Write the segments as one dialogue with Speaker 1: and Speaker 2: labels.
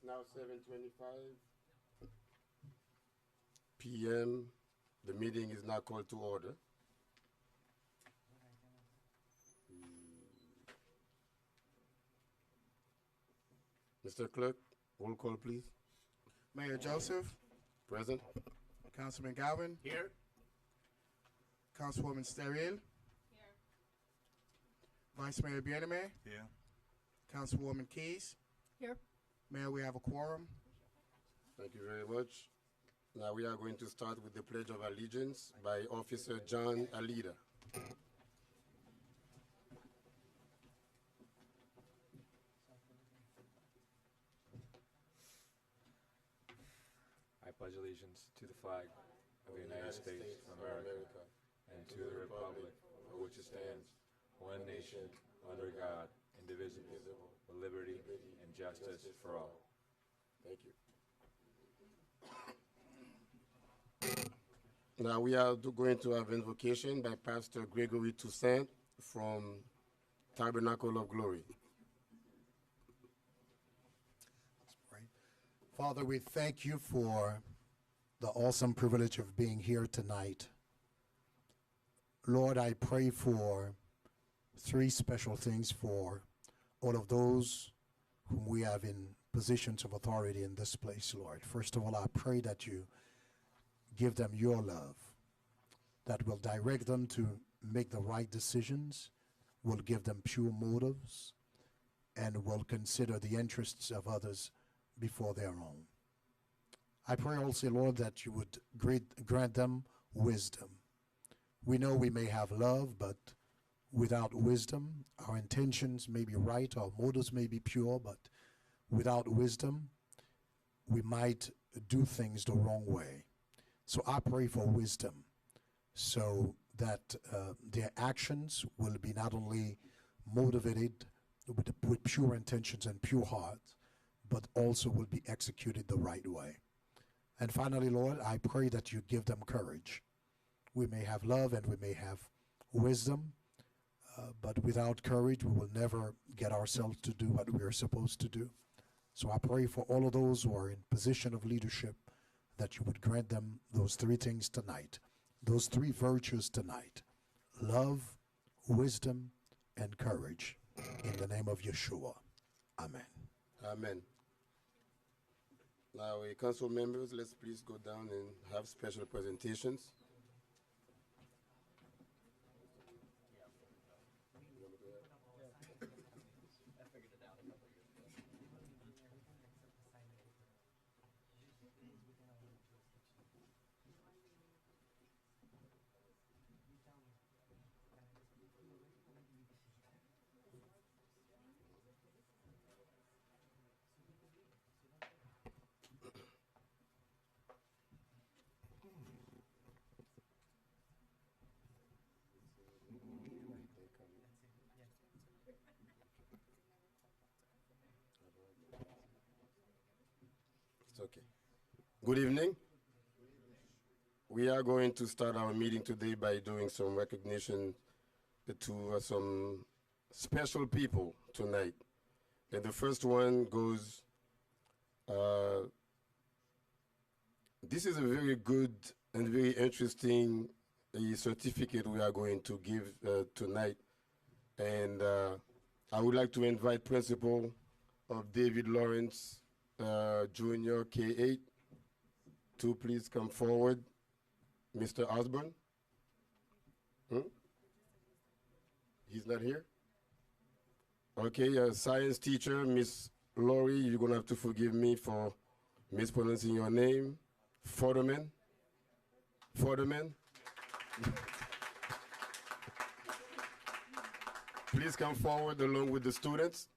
Speaker 1: now 7:25 p.m. The meeting is now called to order. Mr. Clerk, roll call, please.
Speaker 2: Mayor Joseph,
Speaker 1: Present.
Speaker 2: Councilman Galvin,
Speaker 1: Here.
Speaker 2: Councilwoman Sterriel,
Speaker 3: Here.
Speaker 2: Vice Mayor Bieneme,
Speaker 4: Here.
Speaker 2: Councilwoman Keys.
Speaker 3: Here.
Speaker 2: Mayor, we have a quorum.
Speaker 1: Thank you very much. Now we are going to start with the Pledge of Allegiance by Officer John Alida.
Speaker 5: I pledge allegiance to the flag of the United States of America and to the republic for which it stands, one nation, under God, indivisible, with liberty and justice for all.
Speaker 1: Thank you. Now we are going to have invocation by Pastor Gregory Toussaint from Tabernacle of Glory.
Speaker 6: Right. Father, we thank you for the awesome privilege of being here tonight. Lord, I pray for three special things for all of those whom we have in positions of authority in this place, Lord. First of all, I pray that you give them your love, that will direct them to make the right decisions, will give them pure motives, and will consider the interests of others before their own. I pray also, Lord, that you would grant them wisdom. We know we may have love, but without wisdom, our intentions may be right, our motives may be pure, but without wisdom, we might do things the wrong way. So I pray for wisdom so that their actions will be not only motivated with pure intentions and pure hearts, but also will be executed the right way. And finally, Lord, I pray that you give them courage. We may have love and we may have wisdom, but without courage, we will never get ourselves to do what we are supposed to do. So I pray for all of those who are in position of leadership that you would grant them those three things tonight, those three virtues tonight: love, wisdom, and courage. In the name of Yeshua. Amen.
Speaker 1: Amen. Now, council members, let's please go down and have special presentations. It's okay. Good evening. We are going to start our meeting today by doing some recognition to some special people tonight. And the first one goes, this is a very good and very interesting certificate we are going to give tonight. And I would like to invite Principal of David Lawrence Junior K8 to please come forward. Mr. Osborne? He's not here? Okay, science teacher, Miss Laurie, you're going to have to forgive me for mispronouncing your name. Forderman? Forderman? Please come forward along with the students.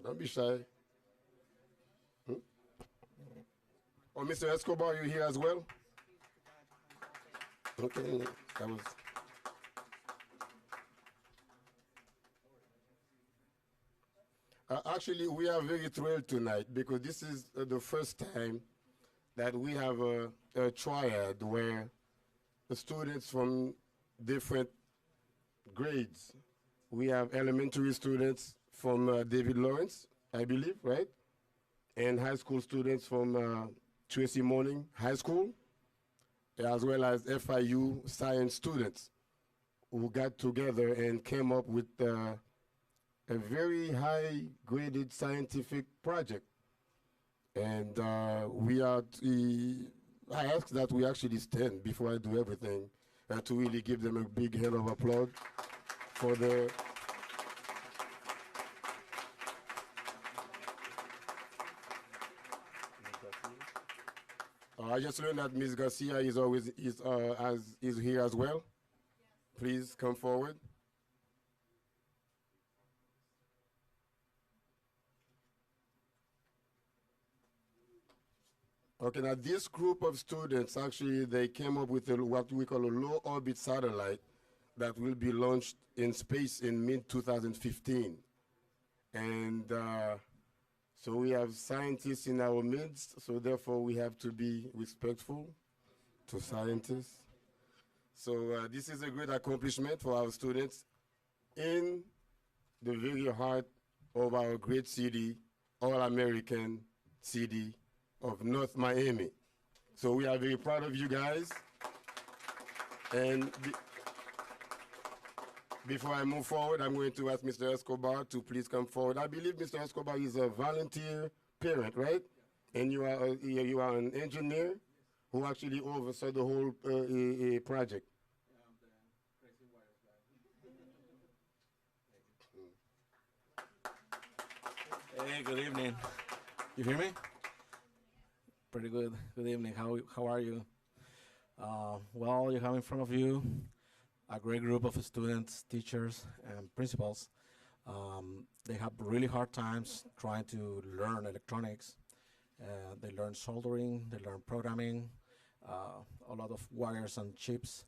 Speaker 1: Don't be shy. Oh, Mr. Escobar, you here as well? Okay, that was. Actually, we are very thrilled tonight because this is the first time that we have a triad where the students from different grades. We have elementary students from David Lawrence, I believe, right? And high school students from Tracy Morning High School, as well as FIU science students who got together and came up with a very high graded scientific project. And I ask that we actually stand before I do everything to really give them a big hand of applause for the. I just learned that Ms. Garcia is here as well. Please come forward. Okay, now this group of students actually they came up with what we call a low orbit satellite that will be launched in space in mid 2015, and so we have scientists in our midst. So therefore, we have to be respectful to scientists. So this is a great accomplishment for our students in the very heart of our great city, all-American city of North Miami. So we are very proud of you guys. And before I move forward, I'm going to ask Mr. Escobar to please come forward. I believe Mr. Escobar is a volunteer parent, right? And you are an engineer who actually oversaw the whole project.
Speaker 3: Hey, good evening. You hear me? Pretty good. Good evening. How are you? Well, you have in front of you a great group of students, teachers, and principals. They have really hard times trying to learn electronics. They learn soldering, they learn programming, a lot of wires and chips.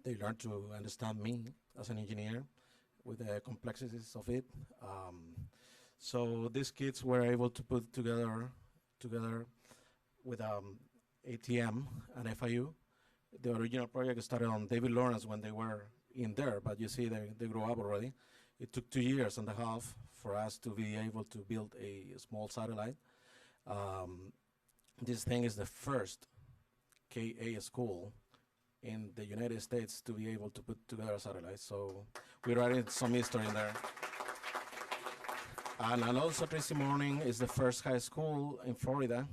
Speaker 3: They learn to understand me as an engineer with the complexities of it. So these kids were able to put together with ATM and FIU. The original project started on David Lawrence when they were in there, but you see they grew up already. It took 2 years and a half for us to be able to build a small satellite. This thing is the first KA school in the United States to be able to put together a satellite. So we're writing some history in there. And also Tracy Morning is the first high school in Florida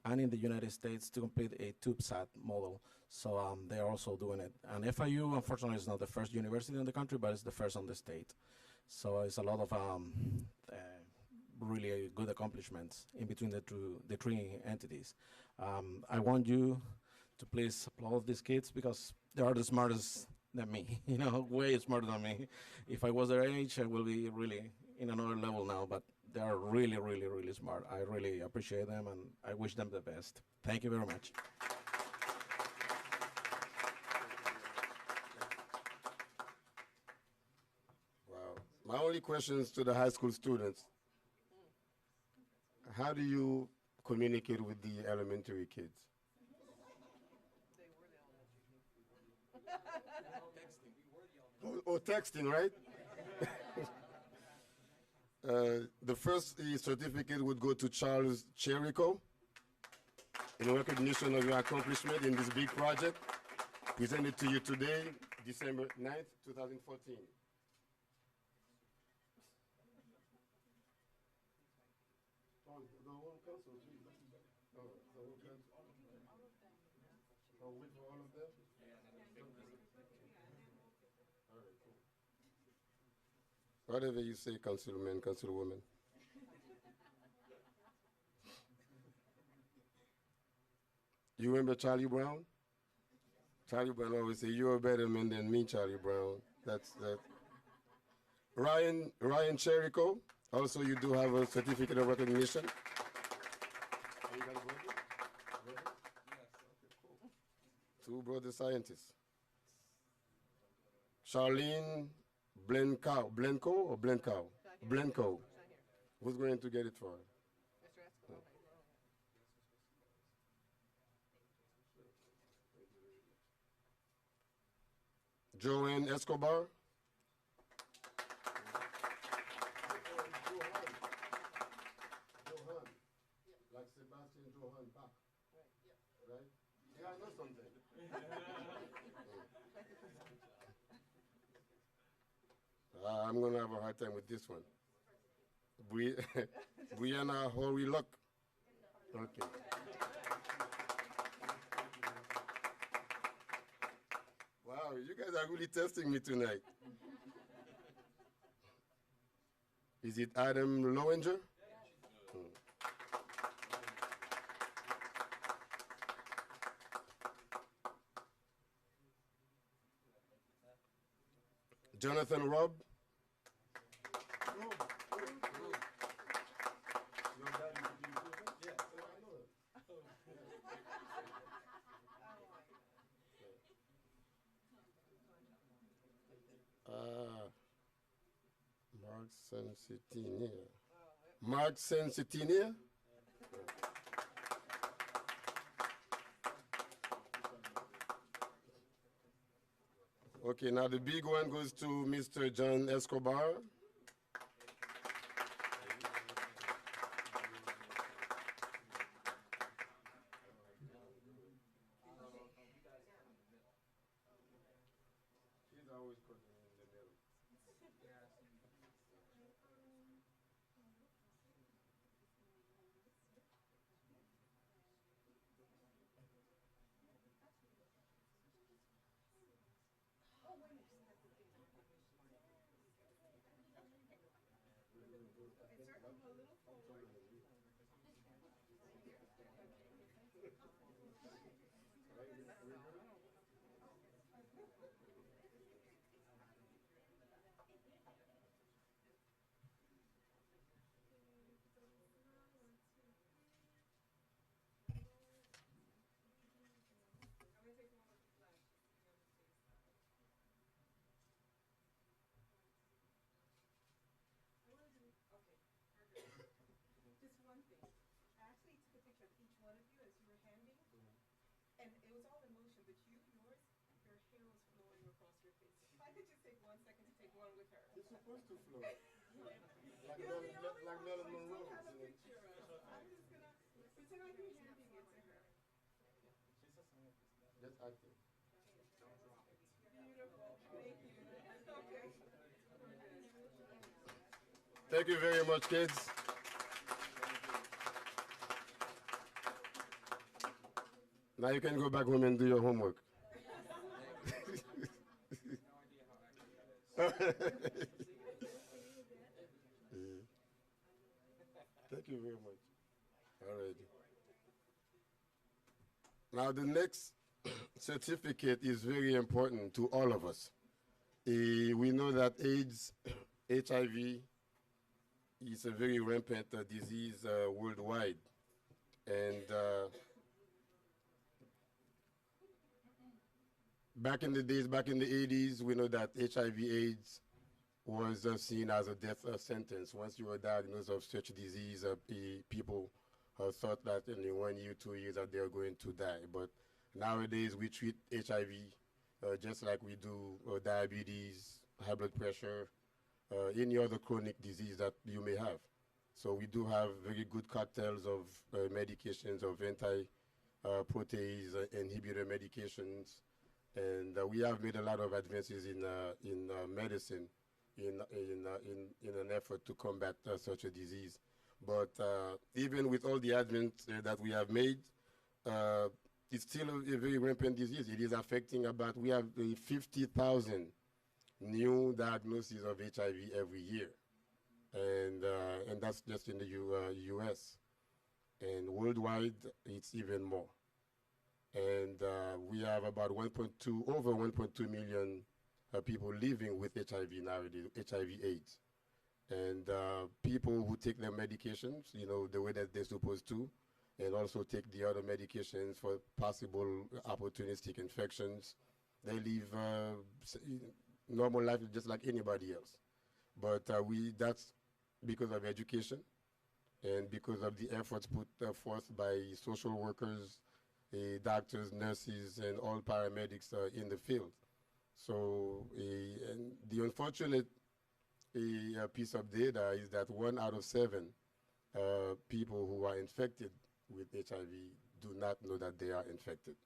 Speaker 3: and in the United States to complete a TubeSat model. So they're also doing it. And FIU, unfortunately, is not the first university in the country, but it's the first on the state. So it's a lot of really good accomplishments in between the three entities. I want you to please applaud these kids because they are the smartest than me, way smarter than me. If I was their age, I will be really in another level now, but they are really, really, really smart. I really appreciate them and I wish them the best. Thank you very much.
Speaker 1: Wow. My only questions to the high school students, how do you communicate with the elementary kids? Oh, texting, right? The first certificate would go to Charles Cherico in recognition of your accomplishment in this big project. Presented to you today, December 9th, 2014. Oh, the whole council, please. Oh, the whole council. Oh, wait for all of them? All right, cool. Whatever you say, councilman, councilwoman. You remember Charlie Brown? Charlie Brown always say, "You're a better man than me, Charlie Brown." That's that. Ryan Cherico. Also, you do have a certificate of recognition. Oh, you got a brother? Brother? Yes. Okay, cool. Two brother scientists. Charlene Blenco or Blencow? Blenco. Who's going to get it for her? Joanne Escobar. Johan, like Sebastian Johan Bach, right? Yeah, I know something. I'm gonna have a hard time with this one. Bri- Brianna Hory Luck. Okay. Wow, you guys are really testing me tonight. Is it Adam Lowinger? Hmm. Jonathan Robb? Ah, Mark Sensitinia. Mark Sensitinia? Okay, now the big one goes to Mr. John Escobar. He's always putting in the middle. It's supposed to flow. Like Marilyn Monroe. Just acting. Thank you very much, kids. Now you can go back home and do your homework. Thank you very much. All right. Now the next certificate is very important to all of us. We know that AIDS, HIV, is a very rampant disease worldwide. And back in the days, back in the 80s, we know that HIV/AIDS was seen as a death sentence. Once you were diagnosed of such disease, people thought that in 1 year, 2 years that they are going to die. But nowadays we treat HIV just like we do diabetes, high blood pressure, any other chronic disease that you may have. So we do have very good cocktails of medications, of anti-protease inhibitor medications, and we have made a lot of advances in medicine in an effort to combat such a disease. But even with all the advance that we have made, it's still a very rampant disease. It is affecting we have 50,000 new diagnoses of HIV every year. And that's just in the US. And worldwide, it's even more. And we have about over 1.2 million people living with HIV nowadays, HIV/AIDS. And people who take their medications, the way that they're supposed to, and also take the other medications for possible opportunistic infections, they live normal life just like anybody else. But that's because of education and because of the efforts put forth by social workers, doctors, nurses, and all paramedics in the field. So, and the unfortunate piece of data is that 1 out of 7 people who are infected with HIV do not know that they are infected.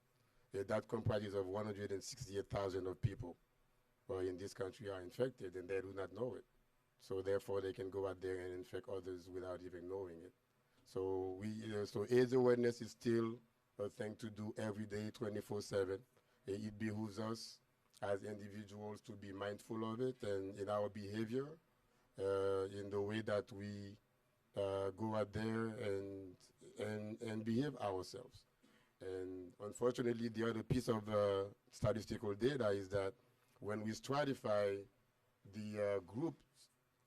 Speaker 1: That comprises of 168,000 of people in this country are infected and they do not know it. So therefore, they can go out there and infect others without even knowing it. So so AIDS awareness is still a thing to do every day, 24/7. It behooves us as individuals to be mindful of it and in our behavior, in the way that we go out there and behave ourselves. And unfortunately, the other piece of statistical data is that when we stratify the groups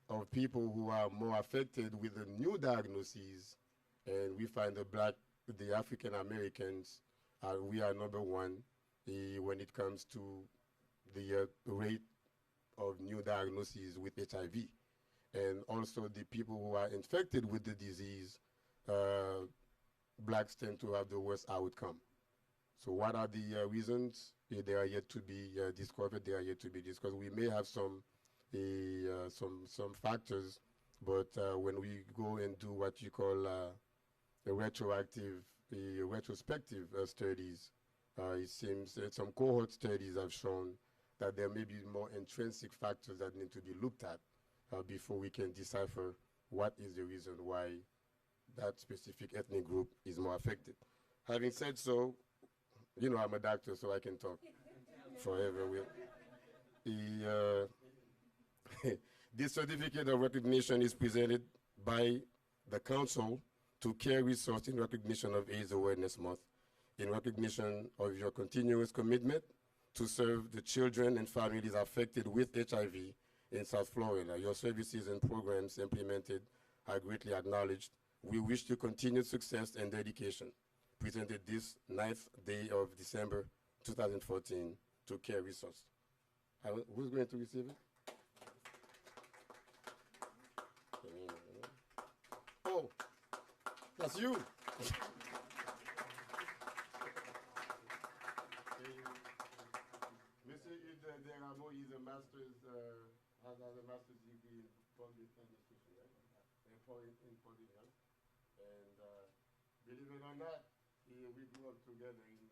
Speaker 1: of people who are more affected with the new diagnoses, and we find the African Americans, we are number one when it comes to the rate of new diagnoses with HIV. And also the people who are infected with the disease, blacks tend to have the worst outcome. So what are the reasons? They are yet to be discovered. They are yet to be discussed. We may have some factors, but when we go and do what you call a retrospective studies, it seems that some cohort studies have shown that there may be more intrinsic factors that need to be looked at before we can decipher what is the reason why that specific ethnic group is more affected. Having said so, you know I'm a doctor, so I can talk forever. This certificate of recognition is presented by the Council to Care Resource in recognition of AIDS Awareness Month, in recognition of your continuous commitment to serve the children and families affected with HIV in South Florida. Your services and programs implemented are greatly acknowledged. We wish you continued success and dedication. Presented this 9th day of December 2014 to Care Resource. Who's going to receive it? Oh, that's you. Monsieur Deramo is a master's, has a master's degree in public administration, right? In public health. And believe it or not, we grew up together in the.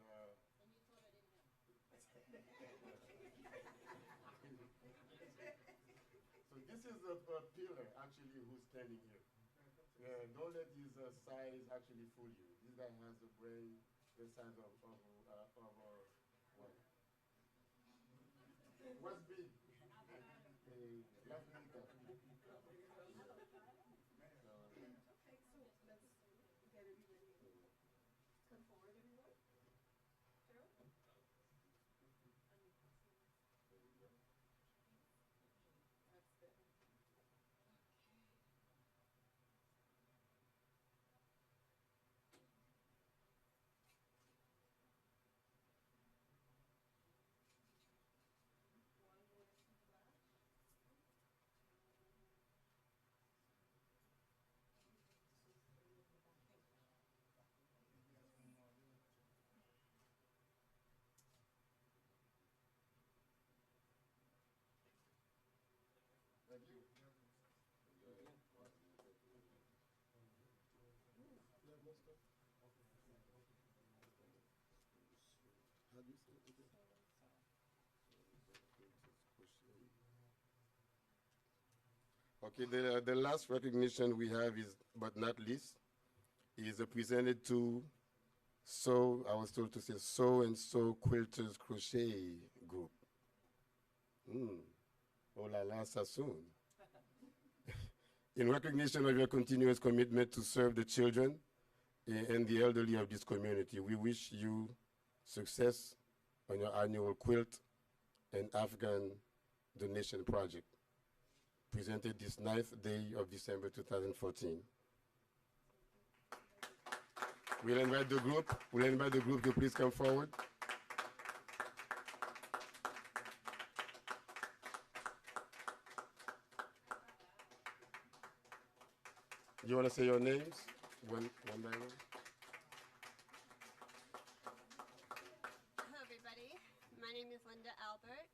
Speaker 1: So this is a pillar, actually, who's standing here. Don't let his size actually fool you. This guy has a brain the size of what? What's big? L'Africa. Okay, the last recognition we have is, but not least, is presented to I was told to say So and So Quilters Crochet Group. Oh la la, ça sonne. In recognition of your continuous commitment to serve the children and the elderly of this community, we wish you success on your annual quilt and Afghan donation project, presented this 9th day of December 2014. We'll invite the group to please come forward. You want to say your names one by one?
Speaker 4: Hello, everybody. My name is Linda Albert.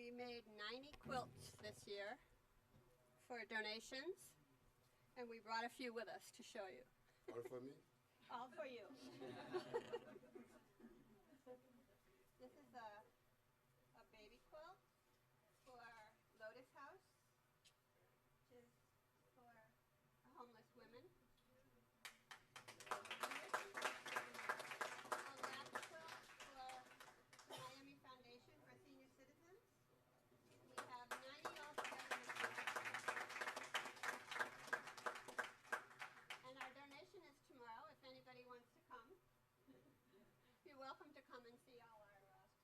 Speaker 4: We made 90 quilts this year for donations, and we brought a few with us to show you.
Speaker 1: All for me?
Speaker 4: All for you. This is a baby quilt for Lotus House, which is for homeless women. A lap quilt for the Miami Foundation for Senior Citizens. We have 90 altogether this year. And our donation is tomorrow if anybody wants to come. You're welcome to come and see all our quilts.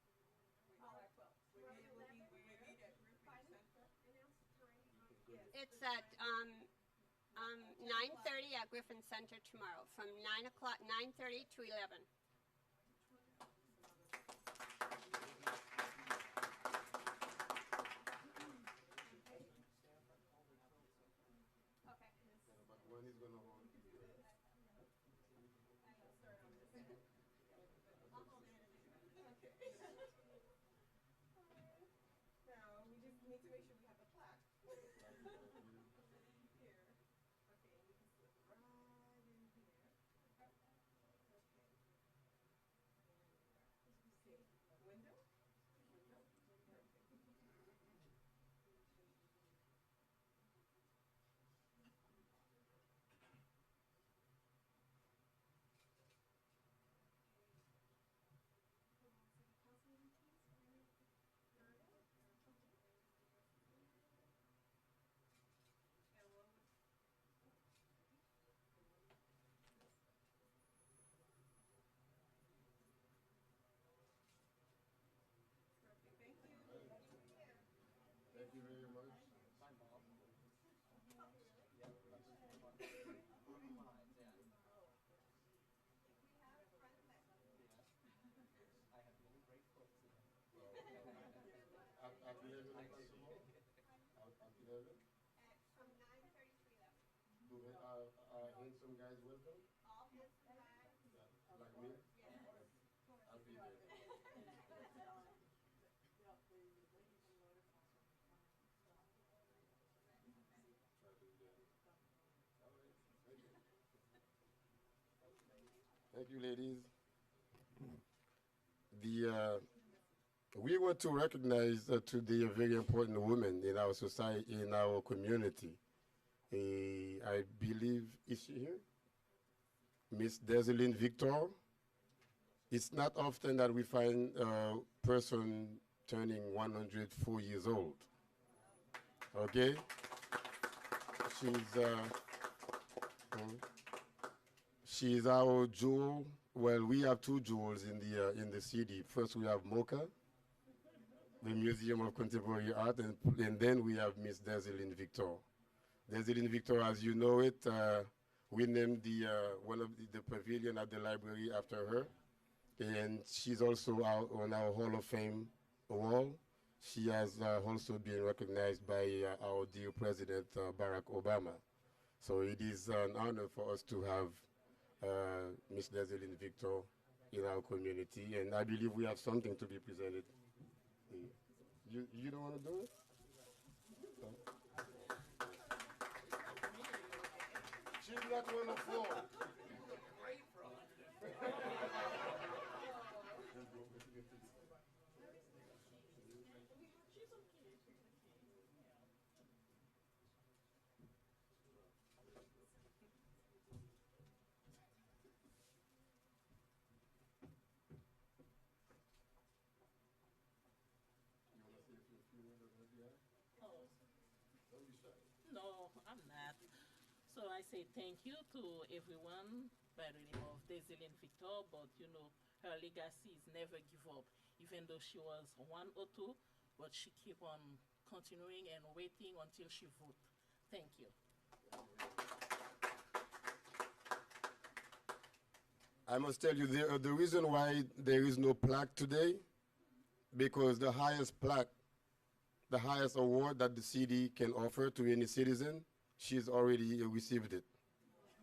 Speaker 4: It's at 9:30 at Griffin Center tomorrow, from 9 o'clock, 9:30 to 11. Okay.
Speaker 1: When he's gonna hold?
Speaker 7: Now, we just need to make sure we have the plaque. Here. Okay, we can slip right in here. Okay. See, window? Window? Perfect. Perfect, thank you.
Speaker 1: Thank you very much. At 11 o'clock tomorrow? At 11?
Speaker 4: From 9:30 to 11.
Speaker 1: Do handsome guys welcome?
Speaker 4: All handsome guys.
Speaker 1: Like me?
Speaker 4: Yes.
Speaker 1: I'll be there. Try to do that. All right. Thank you. Thank you, ladies. We want to recognize today a very important woman in our society, in our community. I believe, is she here? Miss Deseline Victor. It's not often that we find a person turning 104 years old. Okay? She's our jewel. Well, we have two jewels in the city. First, we have MoCA, the Museum of Contemporary Art, and then we have Miss Deseline Victor. Deseline Victor, as you know it, we named one of the pavilion at the library after her, and she's also on our Hall of Fame wall. She has also been recognized by our dear President Barack Obama. So it is an honor for us to have Miss Deseline Victor in our community, and I believe we have something to be presented. You don't want to do it? She's not 104.
Speaker 8: No, I'm not. So I say thank you to everyone by the name of Deseline Victor, but you know, her legacy is never give up. Even though she was 102, but she keep on continuing and waiting until she vote. Thank you.
Speaker 1: I must tell you, the reason why there is no plaque today, because the highest plaque, the highest award that the city can offer to any citizen, she's already received it.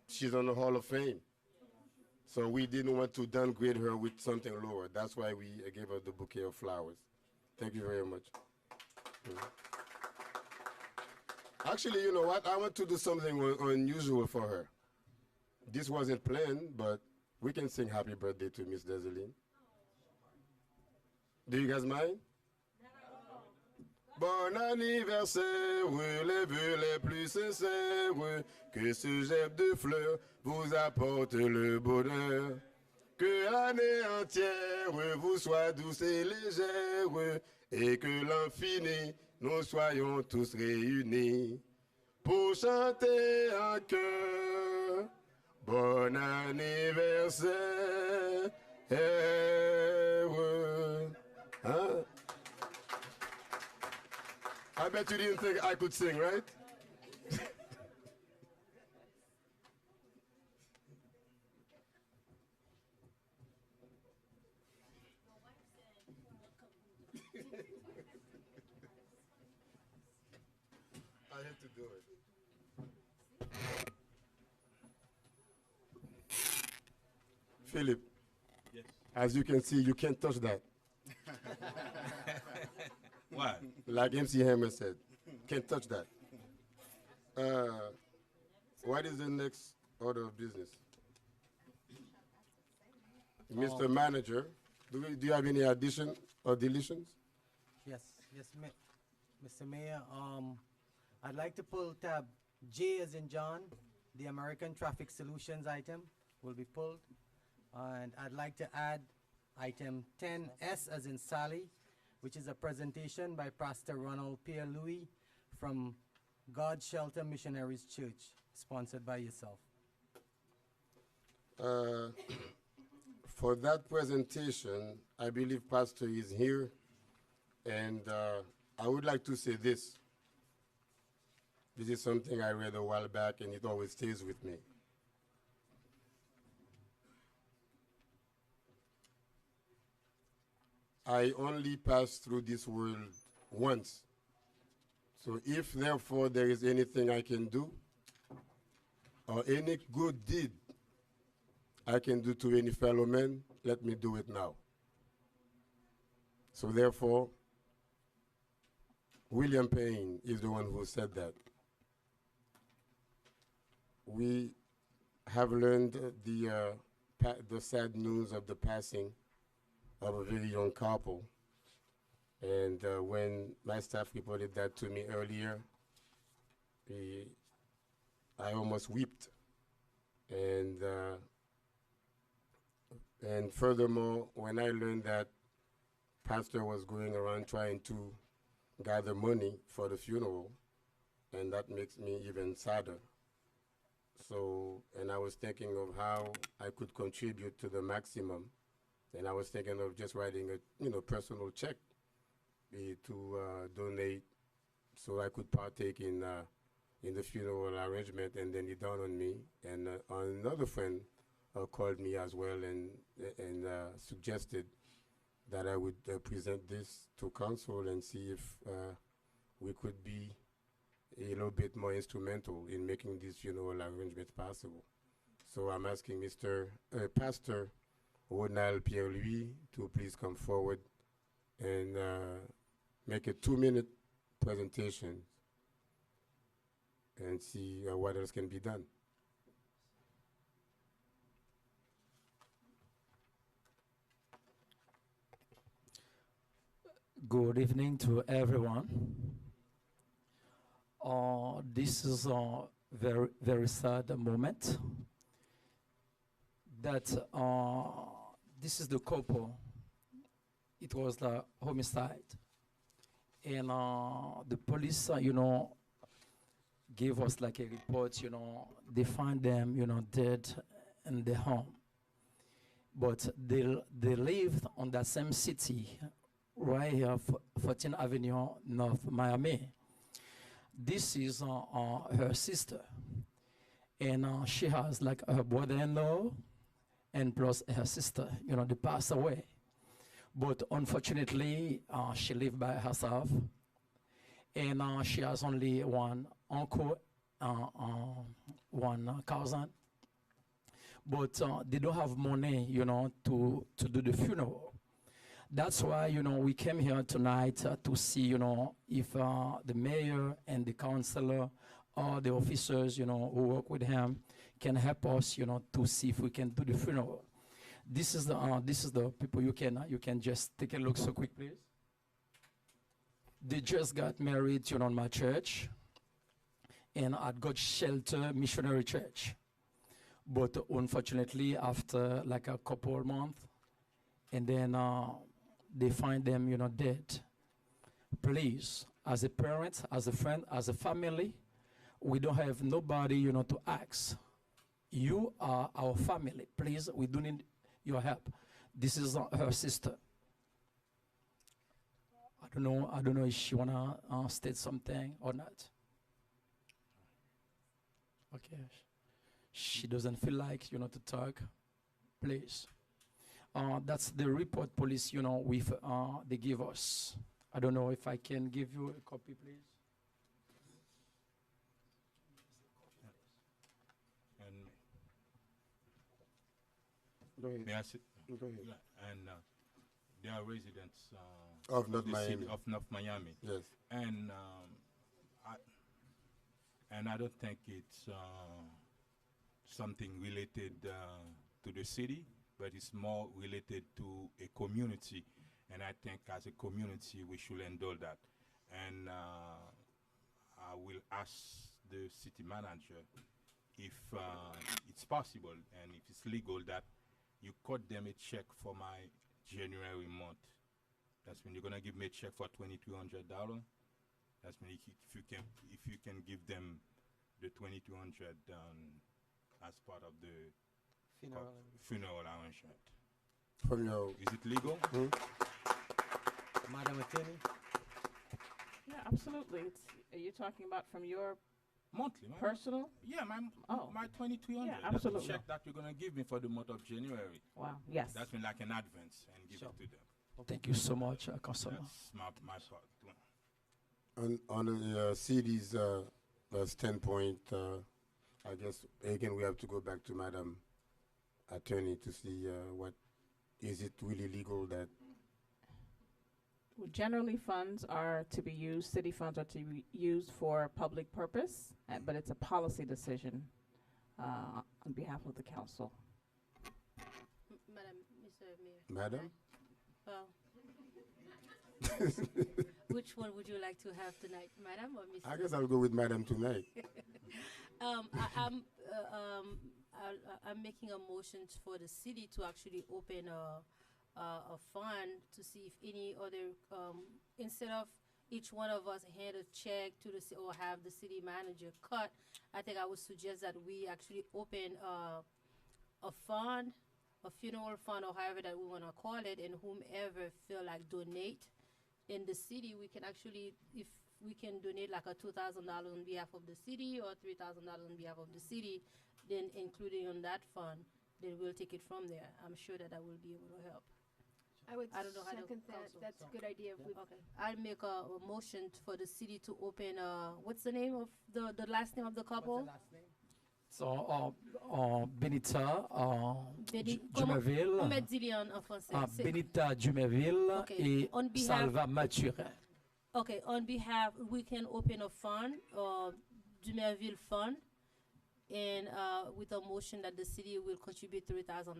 Speaker 1: She's on the Hall of Fame. So we didn't want to downgrade her with something lower. That's why we gave her the bouquet of flowers. Thank you very much. Actually, you know what? I want to do something unusual for her. This wasn't planned, but we can sing happy birthday to Miss Deseline. Do you guys mind? Bon anniversaire, les vœux les plus sincères, que ce geste de fleurs vous apporte le bonheur. Que l'année entière vous soit douce et légère, et que l'an fini, nous soyons tous réunis pour chanter en chœur. Bon anniversaire. Hein? I bet you didn't think I could sing, right? I had to do it. Philip,
Speaker 5: Yes.
Speaker 1: as you can see, you can't touch that.
Speaker 5: Why?
Speaker 1: Like MC Hammer said, can't touch that. What is the next order of business? Mr. Manager, do you have any addition or deletions?
Speaker 9: Yes, Mr. Mayor. I'd like to pull tab J as in John, the American Traffic Solutions item will be pulled. And I'd like to add item 10S as in Sally, which is a presentation by Pastor Ronald Pierre Louis from God Shelter Missionaries Church, sponsored by yourself.
Speaker 1: For that presentation, I believe Pastor is here, and I would like to say this. This is something I read a while back, and it always stays with me. I only pass through this world once. So if therefore there is anything I can do, or any good deed I can do to any fellow man, let me do it now. So therefore, William Payne is the one who said that. We have learned the sad news of the passing of a very young couple. And when my staff reported that to me earlier, I almost wept. And furthermore, when I learned that Pastor was going around trying to gather money for the funeral, and that makes me even sadder. So, and I was thinking of how I could contribute to the maximum. And I was thinking of just writing a personal check to donate so I could partake in the funeral arrangement. And then it dawned on me, and another friend called me as well and suggested that I would present this to council and see if we could be a little bit more instrumental in making these funeral arrangements possible. So I'm asking Pastor Ronald Pierre-Louis to please come forward and make a 2-minute presentation and see what else can be done.
Speaker 10: Good evening to everyone. This is a very, very sad moment that this is the couple. It was the homicide. And the police, gave us like a report, they find them, dead in their home. But they lived on that same city, right here, 14th Avenue, North Miami. This is her sister. And she has like her brother-in-law and plus her sister, they passed away. But unfortunately, she lived by herself. And she has only one uncle, one cousin. But they don't have money, to do the funeral. That's why, we came here tonight to see, if the mayor and the councilor or the officers, who work with him can help us, to see if we can do the funeral. This is the people you can just take a look so quick, please. They just got married, in my church and at God's Shelter Missionary Church. But unfortunately, after like a couple of months, and then they find them, dead. Please, as a parent, as a friend, as a family, we don't have nobody, to ask. You are our family. Please, we do need your help. This is her sister. I don't know if she wanna state something or not. Okay. She doesn't feel like, to talk. Please. That's the report police, with they give us. I don't know if I can give you a copy, please.
Speaker 5: And
Speaker 1: Go ahead.
Speaker 5: may I sit?
Speaker 1: Go ahead.
Speaker 5: Yeah, and they are residents
Speaker 1: Of North
Speaker 5: the city
Speaker 1: Miami.
Speaker 5: of North Miami.
Speaker 1: Yes.
Speaker 5: And I don't think it's something related to the city, but it's more related to a community. And I think as a community, we should handle that. And I will ask the city manager if it's possible and if it's legal that you cut them a check for my January month. That's when you're gonna give me a check for $2,200. That's when if you can give them the $2,200 as part of the funeral arrangement.
Speaker 1: From your
Speaker 5: Is it legal?
Speaker 9: Madam Attorney?
Speaker 8: Yeah, absolutely. Are you talking about from your
Speaker 5: Monthly,
Speaker 8: personal?
Speaker 5: Yeah,
Speaker 8: Oh.
Speaker 5: my 2,200.
Speaker 8: Yeah,
Speaker 5: That's the
Speaker 8: absolutely.
Speaker 5: check that you're gonna give me for the month of January.
Speaker 8: Wow, yes.
Speaker 5: That's when like an advance and give
Speaker 9: Sure.
Speaker 5: it to them.
Speaker 10: Thank you so much, Councilor.
Speaker 5: That's my part.
Speaker 1: on the city's standpoint, I guess again we have to go back to Madam Attorney to see what is it really legal that
Speaker 8: Well, generally, funds are to be used, city funds are to be used for public purpose, but it's a policy decision on behalf of the council.
Speaker 7: Madam, Mr. Mayor.
Speaker 1: Madam?
Speaker 7: Well, which one would you like to have tonight, Madam or Mr.?
Speaker 1: I guess I'll go with Madam tonight.
Speaker 7: I'm making a motion for the city to actually open a fund to see if any other, instead of each one of us hand a check to the or have the city manager cut, I think I would suggest that we actually open a fund, a funeral fund, or however that we want to call it, and whomever feel like donate in the city, we can actually, if we can donate like a $2,000 on behalf of the city or $3,000 on behalf of the city, then including on that fund, then we'll take it from there. I'm sure that will be able to help.
Speaker 4: I would
Speaker 7: I don't know how to
Speaker 4: second that.
Speaker 7: counsel,
Speaker 4: That's
Speaker 7: so.
Speaker 4: a good idea. If we
Speaker 7: Okay, I'll make a motion for the city to open, what's the name of the last name of the couple?
Speaker 10: So, Benita
Speaker 7: Comment
Speaker 10: Dumerville,
Speaker 7: dis-le en français? C'est-
Speaker 10: Benita Dumerville
Speaker 7: Okay.
Speaker 10: et
Speaker 7: On behalf-
Speaker 10: Salva Mathurin.
Speaker 7: Okay, on behalf, we can open a fund, Dumerville Fund, and with a motion that the city will contribute $3,000.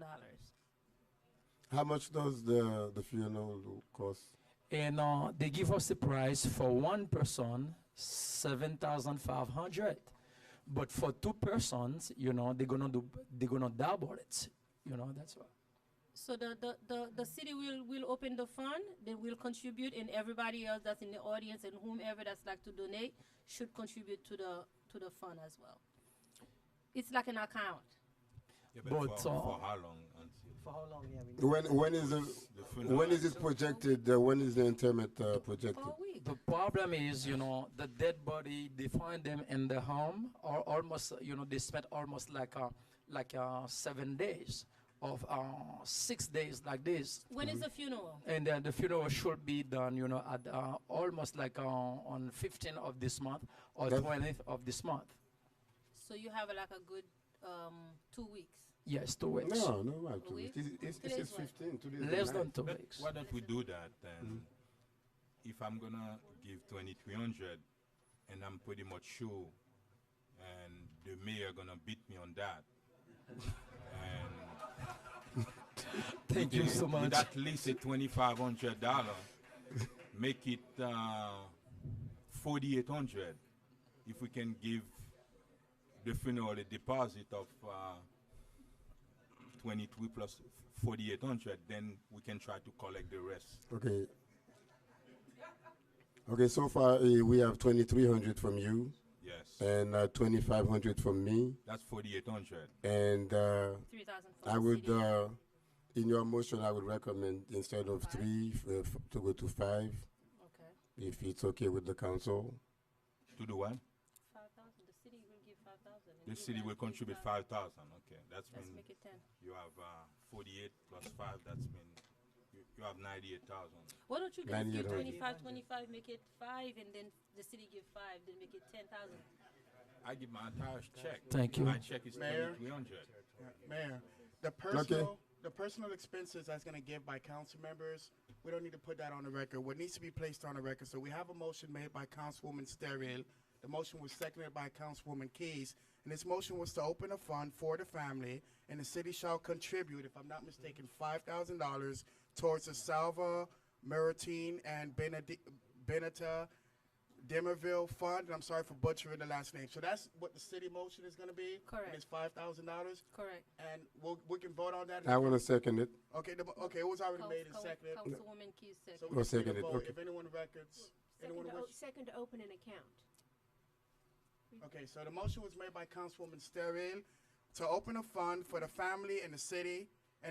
Speaker 1: How much does the funeral cost?
Speaker 10: And they give us the price for one person, 7,500. But for two persons, they're gonna double it. That's why.
Speaker 7: So the city will open the fund, they will contribute, and everybody else that's in the audience and whomever that's like to donate should contribute to the fund as well. It's like an account.
Speaker 5: Yeah,
Speaker 10: But,
Speaker 5: for how long until
Speaker 9: For how long, yeah, we
Speaker 1: When is
Speaker 5: the funeral?
Speaker 1: when is it projected? When is the interment projected?
Speaker 7: For a week.
Speaker 10: The problem is, the dead body, they find them in the home, or almost, they spent almost like 7 days of 6 days like this.
Speaker 7: When is the funeral?
Speaker 10: And then the funeral should be done, at almost like on 15th of this month or
Speaker 1: That-
Speaker 10: 20th of this month.
Speaker 7: So you have like a good 2 weeks.
Speaker 10: Yes, 2 weeks.
Speaker 1: No, no, about 2
Speaker 7: week?
Speaker 1: weeks. It's
Speaker 7: Today's
Speaker 1: 15. Today's
Speaker 10: Less
Speaker 1: the
Speaker 10: than
Speaker 1: ninth.
Speaker 10: 2 weeks.
Speaker 5: Why don't we do that then? If I'm gonna give 2,300, and I'm pretty much sure, and the mayor gonna beat me on that, and
Speaker 10: Thank you so
Speaker 5: with
Speaker 10: much.
Speaker 5: at least a $2,500, make it 4,800. If we can give the funeral a deposit of 23 plus 4,800, then we can try to collect the rest.
Speaker 1: Okay. Okay, so far we have 2,300 from you
Speaker 5: Yes,
Speaker 1: and 2,500 from me.
Speaker 5: that's 4,800.
Speaker 1: And
Speaker 7: 3,000 for
Speaker 1: I
Speaker 7: the
Speaker 1: would,
Speaker 7: city.
Speaker 1: in your motion, I would recommend instead of 3 to go to 5,
Speaker 7: Okay.
Speaker 1: if it's okay with the council.
Speaker 5: To do what?
Speaker 7: 5,000. The city will give 5,000. and
Speaker 5: The
Speaker 7: you
Speaker 5: city
Speaker 7: guys
Speaker 5: will
Speaker 7: give
Speaker 5: contribute
Speaker 7: 5,000.
Speaker 5: 5,000. Okay, that's
Speaker 7: Let's
Speaker 5: mean
Speaker 7: make it 10.
Speaker 5: you have 48 plus 5. That's mean you have 98,000.
Speaker 7: Why don't you guys give
Speaker 1: 9,800.
Speaker 7: 25, make it 5, and then the city give 5, then make it 10,000.
Speaker 5: I give my entire check.
Speaker 10: Thank you.
Speaker 5: My check is
Speaker 2: Mayor?
Speaker 5: 2,300.
Speaker 2: Mayor, the personal expenses that's gonna give by council members, we don't need to put that on the record. What needs to be placed on the record, so we have a motion made by Councilwoman Sterrell. The motion was seconded by Councilwoman Keys, and this motion was to open a fund for the family, and the city shall contribute, if I'm not mistaken, $5,000 towards the Salva, Maritime, and Beneta Demerville Fund, and I'm sorry for butchering the last name. So that's what the city motion is gonna be?
Speaker 7: Correct.
Speaker 2: And it's $5,000?
Speaker 7: Correct.
Speaker 2: And we can vote on that?
Speaker 1: I want to second it.
Speaker 2: Okay, okay, it was already made and seconded.
Speaker 7: Councilwoman Keys
Speaker 2: So
Speaker 7: second.
Speaker 2: we
Speaker 1: We'll
Speaker 2: just need to
Speaker 1: second it,
Speaker 2: vote.
Speaker 1: okay.
Speaker 2: If anyone records, anyone wish?
Speaker 4: Second to open an account.
Speaker 2: Okay, so the motion was made by Councilwoman Sterrell to open a fund for the family and the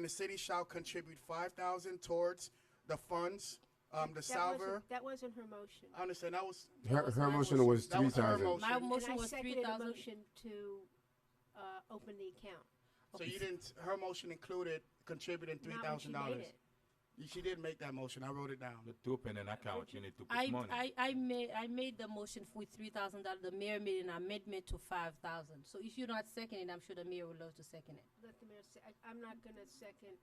Speaker 2: city shall contribute 5,000 towards the funds, the salver.
Speaker 4: That wasn't her motion.
Speaker 2: I understand, that was.
Speaker 1: Her
Speaker 2: my
Speaker 1: motion was
Speaker 2: that was her
Speaker 1: 3,000.
Speaker 2: motion.
Speaker 7: My
Speaker 4: And
Speaker 7: motion
Speaker 4: I
Speaker 7: was
Speaker 4: seconded
Speaker 7: 3,000.
Speaker 4: a motion to open the account.
Speaker 2: So you didn't, her motion included contributing
Speaker 4: Not when she made
Speaker 2: $3,000.
Speaker 4: it.
Speaker 2: She did make that motion, I wrote it down.
Speaker 5: But to open an account, you need to put
Speaker 7: I,
Speaker 5: money.
Speaker 7: I made the motion with $3,000. The mayor made an amendment to 5,000. So if you're not seconding, I'm sure the mayor would love to second it.
Speaker 4: Let the mayor say, I'm not gonna second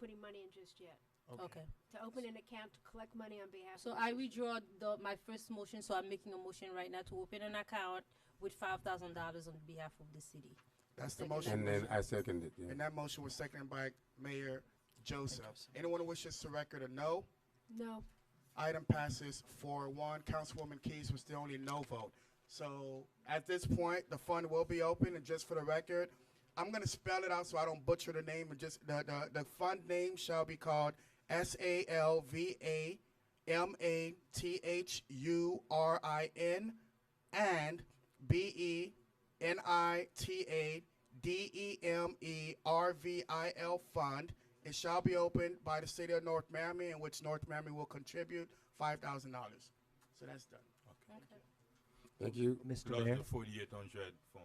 Speaker 4: putting money in just yet.
Speaker 7: Okay.
Speaker 4: To open an account to collect money on behalf of.
Speaker 7: So
Speaker 4: the
Speaker 7: I
Speaker 4: city.
Speaker 7: withdraw my first motion, so I'm making a motion right now to open an account with $5,000 on behalf of the city.
Speaker 2: That's the
Speaker 7: Second.
Speaker 2: motion.
Speaker 1: And then I second it. Yeah.
Speaker 2: And that motion was seconded by Mayor Joseph. Anyone who wishes to record a no?
Speaker 4: No.
Speaker 2: Item passes 4-1. Councilwoman Keys was the only no vote. So at this point, the fund will be open, and just for the record, I'm gonna spell it out so I don't butcher the name. And just the fund name shall be called SALVAMATHURIN and BENITADEMERVIL Fund. It shall be opened by the city of North Miami, in which North Miami will contribute $5,000. So that's done.
Speaker 1: Thank you.
Speaker 9: Mr.
Speaker 5: Plus
Speaker 9: Mayor,
Speaker 5: the 4,800 from.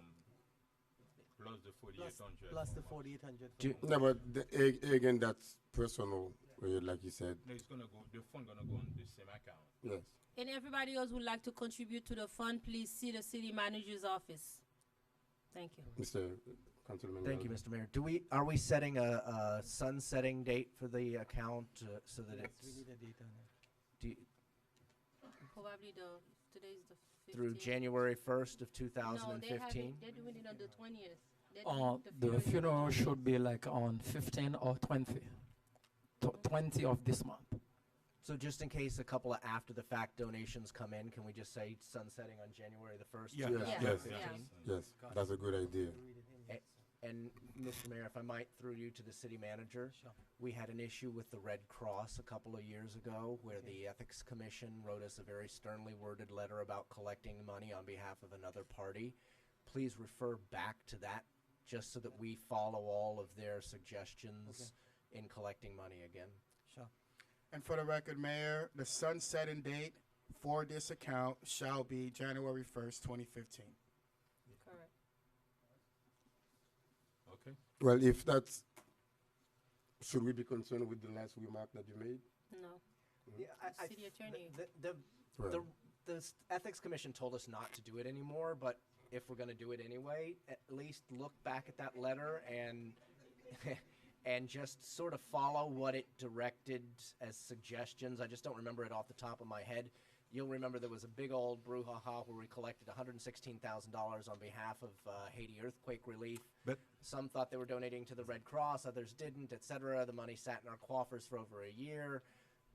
Speaker 5: Plus the 4,800.
Speaker 9: plus the 4,800.
Speaker 10: Do-
Speaker 1: No, but again, that's personal, like you said.
Speaker 5: No, it's gonna go. The fund gonna go on the same account.
Speaker 1: Yes.
Speaker 7: And everybody else would like to contribute to the fund, please see the city manager's office. Thank you.
Speaker 1: Mr. Councilman.
Speaker 11: Thank you,
Speaker 1: Galvin.
Speaker 11: Mr. Mayor. Are we setting a sunsetting date for the account so that
Speaker 9: We
Speaker 11: it's
Speaker 9: need a date on it.
Speaker 11: do you-
Speaker 7: Probably today's the 15th.
Speaker 11: through January 1st of
Speaker 7: No, they're
Speaker 11: 2015?
Speaker 7: doing it on the 20th. They're
Speaker 10: Uh,
Speaker 7: doing
Speaker 10: the funeral
Speaker 7: on the
Speaker 10: should be like on 15 or 20. 20 of this month.
Speaker 11: So just in case a couple of after the fact donations come in, can we just say sunsetting on January the 1st?
Speaker 5: Yeah.
Speaker 1: Yes,
Speaker 7: Yeah.
Speaker 1: yes,
Speaker 7: Yeah.
Speaker 1: yes. That's a good idea.
Speaker 11: And Mr. Mayor, if I might, through you to the city manager,
Speaker 9: Sure.
Speaker 11: we had an issue with the Red Cross a couple of years ago where the Ethics Commission wrote us a very sternly worded letter about collecting money on behalf of another party. Please refer back to that just so that we follow all of their suggestions in collecting money again.
Speaker 9: Sure.
Speaker 2: And for the record, Mayor, the sunsetting date for this account shall be January 1st, 2015.
Speaker 7: Correct.
Speaker 5: Okay.
Speaker 1: Well, if that's, should we be concerned with the last remark that you made?
Speaker 7: No.
Speaker 11: Yeah,
Speaker 7: The city attorney.
Speaker 11: The
Speaker 1: Well,
Speaker 11: Ethics Commission told us not to do it anymore, but if we're going to do it anyway, at least look back at that letter and and just sort of follow what it directed as suggestions. I just don't remember it off the top of my head. You'll remember there was a big old brouhaha where we collected $116,000 on behalf of Haiti earthquake relief.
Speaker 12: But
Speaker 11: some thought they were donating to the Red Cross, others didn't, etc. The money sat in our coffers for over a year,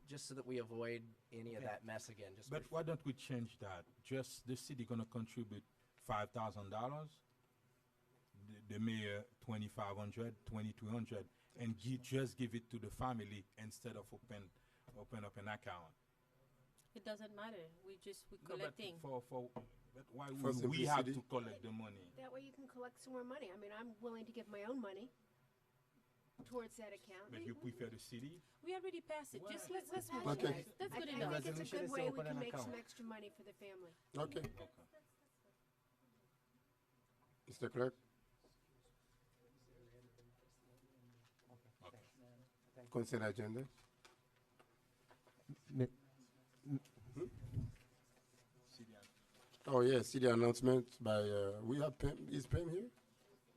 Speaker 11: just so that we avoid any of that mess again.
Speaker 12: But why don't we change that? Just the city going to contribute $5,000, the mayor $2,500, $2,200, and just give it to the family instead of open up an account.
Speaker 7: It doesn't matter. We're
Speaker 12: No, but
Speaker 7: collecting.
Speaker 12: but why
Speaker 1: For
Speaker 12: we have
Speaker 1: simplicity.
Speaker 12: to collect the money?
Speaker 13: That way you can collect some more money. I mean, I'm willing to give my own money towards that account.
Speaker 12: But you prefer the city?
Speaker 7: We already passed it. Just let's
Speaker 13: Pass
Speaker 7: vote.
Speaker 1: Okay.
Speaker 7: That's good
Speaker 13: I
Speaker 7: enough.
Speaker 13: think it's a
Speaker 9: Resolution
Speaker 13: good
Speaker 9: is to
Speaker 13: way we
Speaker 9: open
Speaker 13: can
Speaker 9: an
Speaker 13: make
Speaker 9: account.
Speaker 13: some extra money for the family.
Speaker 1: Okay. Mr. Clerk? Consent agenda. Oh, yeah, city announcement by, we have Pam, is Pam here?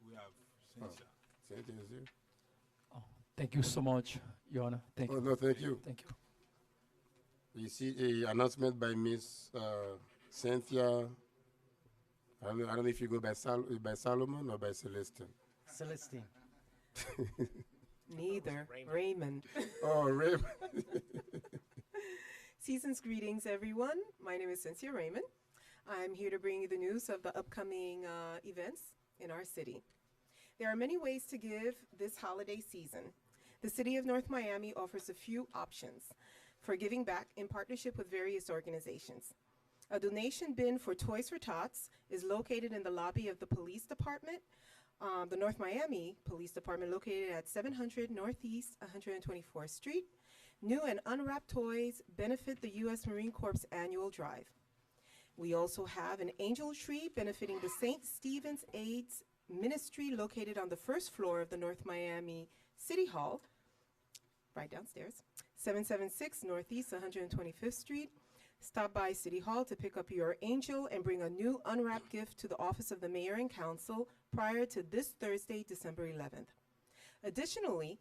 Speaker 12: We have
Speaker 1: Oh,
Speaker 12: Cynthia.
Speaker 1: Cynthia is here.
Speaker 10: Thank you so much, Your Honor. Thank
Speaker 1: Oh,
Speaker 10: you.
Speaker 1: no, thank you.
Speaker 10: Thank you.
Speaker 1: You see a announcement by Miss Cynthia. I don't know if you go by Solomon or by Celestine.
Speaker 9: Celestine.
Speaker 14: Neither. Raymond.
Speaker 1: Oh, Raymond.
Speaker 14: Season's greetings, everyone. My name is Cynthia Raymond. I'm here to bring you the news of the upcoming events in our city. There are many ways to give this holiday season. The City of North Miami offers a few options for giving back in partnership with various organizations. A donation bin for Toys for Tots is located in the lobby of the police department, the North Miami Police Department, located at 700 Northeast 124th Street. New and unwrapped toys benefit the U.S. Marine Corps annual drive. We also have an angel tree benefiting the St. Stephen's AIDS Ministry, located on the first floor of the North Miami City Hall, right downstairs, 776 Northeast 125th Street. Stop by City Hall to pick up your angel and bring a new unwrapped gift to the office of the Mayor and Council prior to this Thursday, December 11th. Additionally,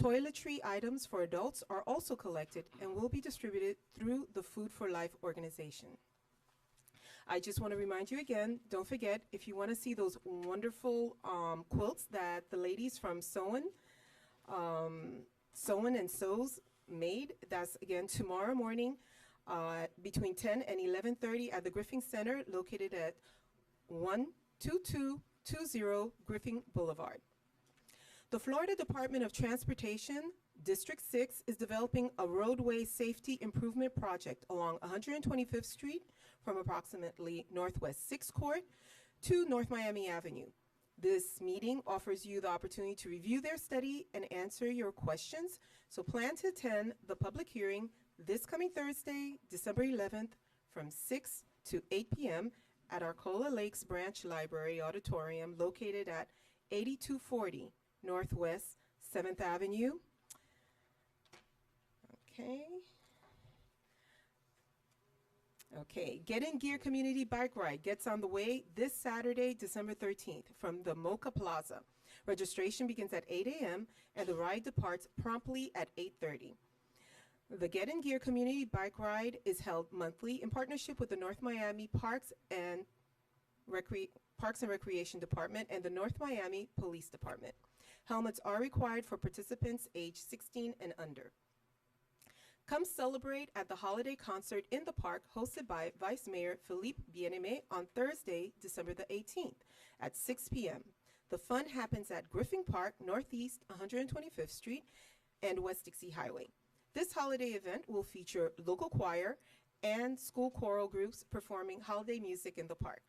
Speaker 14: toiletry items for adults are also collected and will be distributed through the Food for Life organization. I just want to remind you again, don't forget, if you want to see those wonderful quilts that the ladies from Sewn and Sews made, that's again tomorrow morning between 10 and 11:30 at the Griffin Center, located at 12220 Griffin Boulevard. The Florida Department of Transportation, District 6, is developing a roadway safety improvement project along 125th Street from approximately Northwest 6th Court to North Miami Avenue. This meeting offers you the opportunity to review their study and answer your questions, so plan to attend the public hearing this coming Thursday, December 11th, from 6 to 8 p.m. at Arcola Lakes Branch Library Auditorium, located at 8240 Northwest 7th Avenue. Okay, Get in Gear Community Bike Ride gets on the way this Saturday, December 13th, from the Mocha Plaza. Registration begins at 8 a.m. and the ride departs promptly at 8:30. The Get in Gear Community Bike Ride is held monthly in partnership with the North Miami Parks and Recreation Department and the North Miami Police Department. Helmets are required for participants age 16 and under. Come celebrate at the holiday concert in the park hosted by Vice Mayor Philippe Bien-Aimé on Thursday, December the 18th at 6 p.m. The fun happens at Griffin Park, Northeast 125th Street and West Dixie Highway. This holiday event will feature local choir and school choral groups performing holiday music in the park.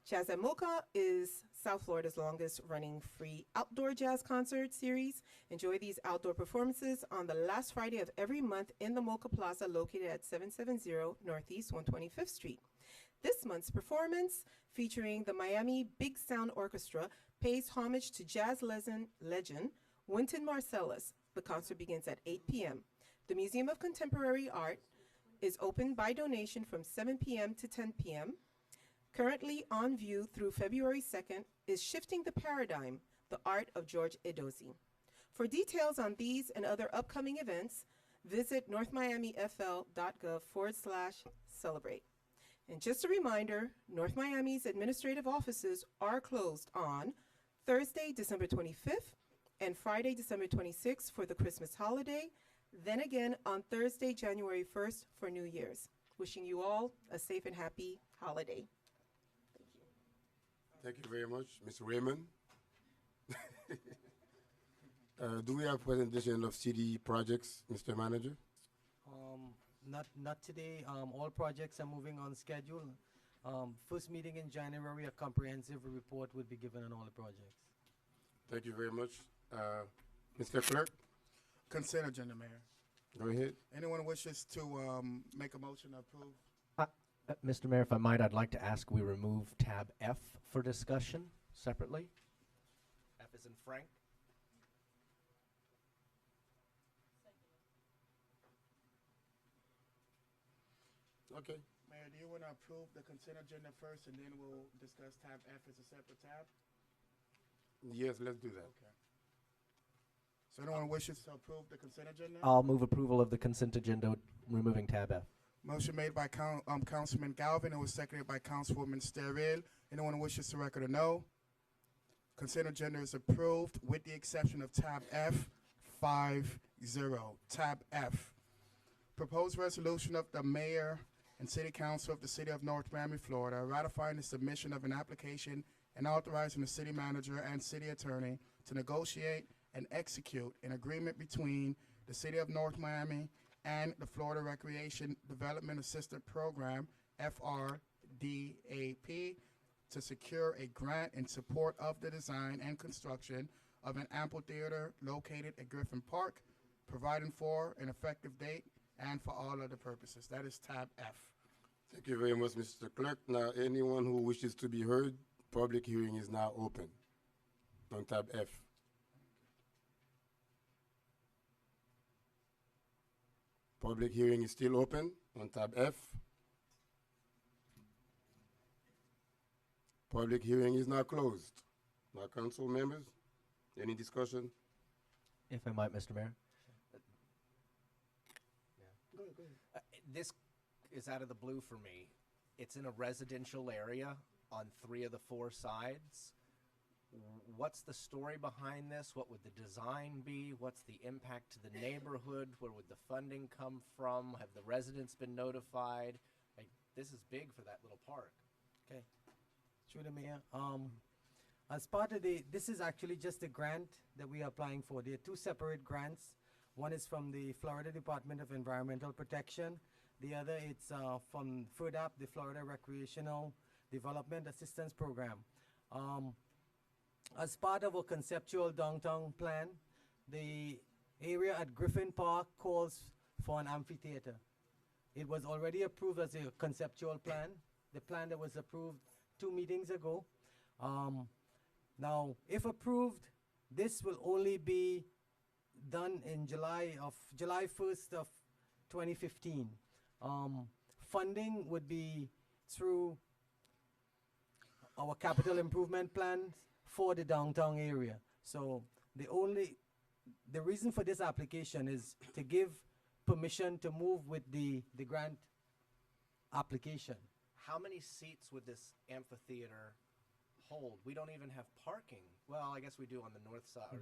Speaker 14: Jazz at Mocha is South Florida's longest running free outdoor jazz concert series. Enjoy these outdoor performances on the last Friday of every month in the Mocha Plaza, located at 770 Northeast 125th Street. This month's performance, featuring the Miami Big Sound Orchestra, pays homage to jazz legend Wynton Marsalis. The concert begins at 8 p.m. The Museum of Contemporary Art is open by donation from 7 p.m. to 10 p.m. Currently on view through February 2nd is Shifting the Paradigm, the Art of George Edozie. For details on these and other upcoming events, visit northmiamifl.gov/celebrate. And just a reminder, North Miami's administrative offices are closed on Thursday, December 25th, and Friday, December 26th for the Christmas holiday, then again on Thursday, January 1st for New Year's. Wishing you all a safe and happy holiday.
Speaker 1: Thank you very much, Ms. Raymond. Do we have presentation of city projects, Mr. Manager?
Speaker 9: Not today. All projects are moving on schedule. First meeting in January, a comprehensive report will be given on all the projects.
Speaker 1: Thank you very much. Mr. Clerk?
Speaker 2: Consent agenda, Mayor.
Speaker 1: Go ahead.
Speaker 2: Anyone wishes to make a motion to approve?
Speaker 11: Mr. Mayor, if I might, I'd like to ask we remove tab F for discussion separately. F is in Frank.
Speaker 1: Okay.
Speaker 2: Mayor, do you want to approve the consent agenda first, and then we'll discuss tab F as a separate tab?
Speaker 1: Yes, let's do that.
Speaker 2: Okay. So anyone wishes to approve the consent agenda?
Speaker 11: I'll move approval of the consent agenda, removing tab F.
Speaker 2: Motion made by Councilman Galvin and was seconded by Councilwoman Sterrell. Anyone wishes to record a no? Consent agenda is approved with the exception of tab F, 5-0. Tab F. Proposed resolution of the mayor and city council of the city of North Miami, Florida, ratifying the submission of an application and authorizing the city manager and city attorney to negotiate and execute an agreement between the city of North Miami and the Florida Recreation Development Assistance Program, FRDAP, to secure a grant in support of the design and construction of an amphitheater located at Griffin Park, providing for an effective date and for all other purposes. That is tab F.
Speaker 1: Thank you very much, Mr. Clerk. Now, anyone who wishes to be heard, public hearing is now open on tab F. Public hearing is still open on tab F. Public hearing is now closed. Now, council members, any discussion?
Speaker 11: If I might, Mr. Mayor.
Speaker 2: Go ahead.
Speaker 11: This is out of the blue for me. It's in a residential area on 3 of the 4 sides. What's the story behind this? What would the design be? What's the impact to the neighborhood? Where would the funding come from? Have the residents been notified? Like, this is big for that little park.
Speaker 9: Okay. Through the mayor. As part of this is actually just a grant that we are applying for. There are 2 separate grants. One is from the Florida Department of Environmental Protection. The other it's from FRDAP, the Florida Recreational Development Assistance Program. As part of a conceptual downtown plan, the area at Griffin Park calls for an amphitheater. It was already approved as a conceptual plan, the plan that was approved 2 meetings ago. Now, if approved, this will only be done in July 1st of 2015. Funding would be through our capital improvement plans for the downtown area. So the reason for this application is to give permission to move with the grant application.
Speaker 11: How many seats would this amphitheater hold? We don't even have parking. Well, I guess we do on the north side or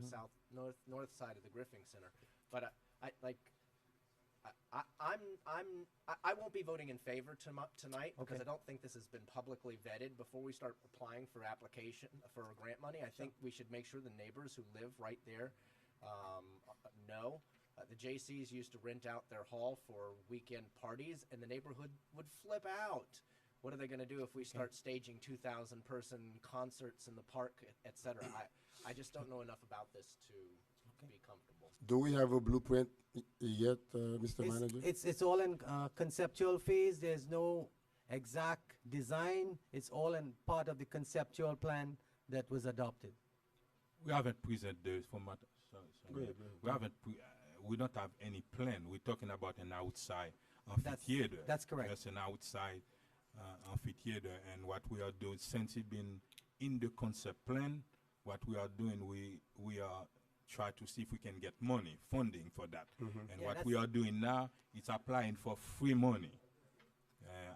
Speaker 11: north side of the Griffin Center. But I won't be voting in favor tonight because I don't think this has been publicly vetted before we start applying for application for grant money. I think we should make sure the neighbors who live right there know. The JCs used to rent out their hall for weekend parties, and the neighborhood would flip out. What are they going to do if we start staging 2,000-person concerts in the park, et cetera? I just don't know enough about this to be comfortable.
Speaker 1: Do we have a blueprint yet, Mr. Manager?
Speaker 9: It's all in conceptual phase. There's no exact design. It's all in part of the conceptual plan that was adopted.
Speaker 12: We haven't presented the format.
Speaker 1: Go ahead.
Speaker 12: We haven't. We don't have any plan. We're talking about an outside amphitheater.
Speaker 9: That's correct.
Speaker 12: Just an outside amphitheater. And what we are doing, since it's been in the concept plan, what we are doing, we are try to see if we can get money, funding for that. And
Speaker 11: Yeah,
Speaker 12: what we are doing now is applying for free money,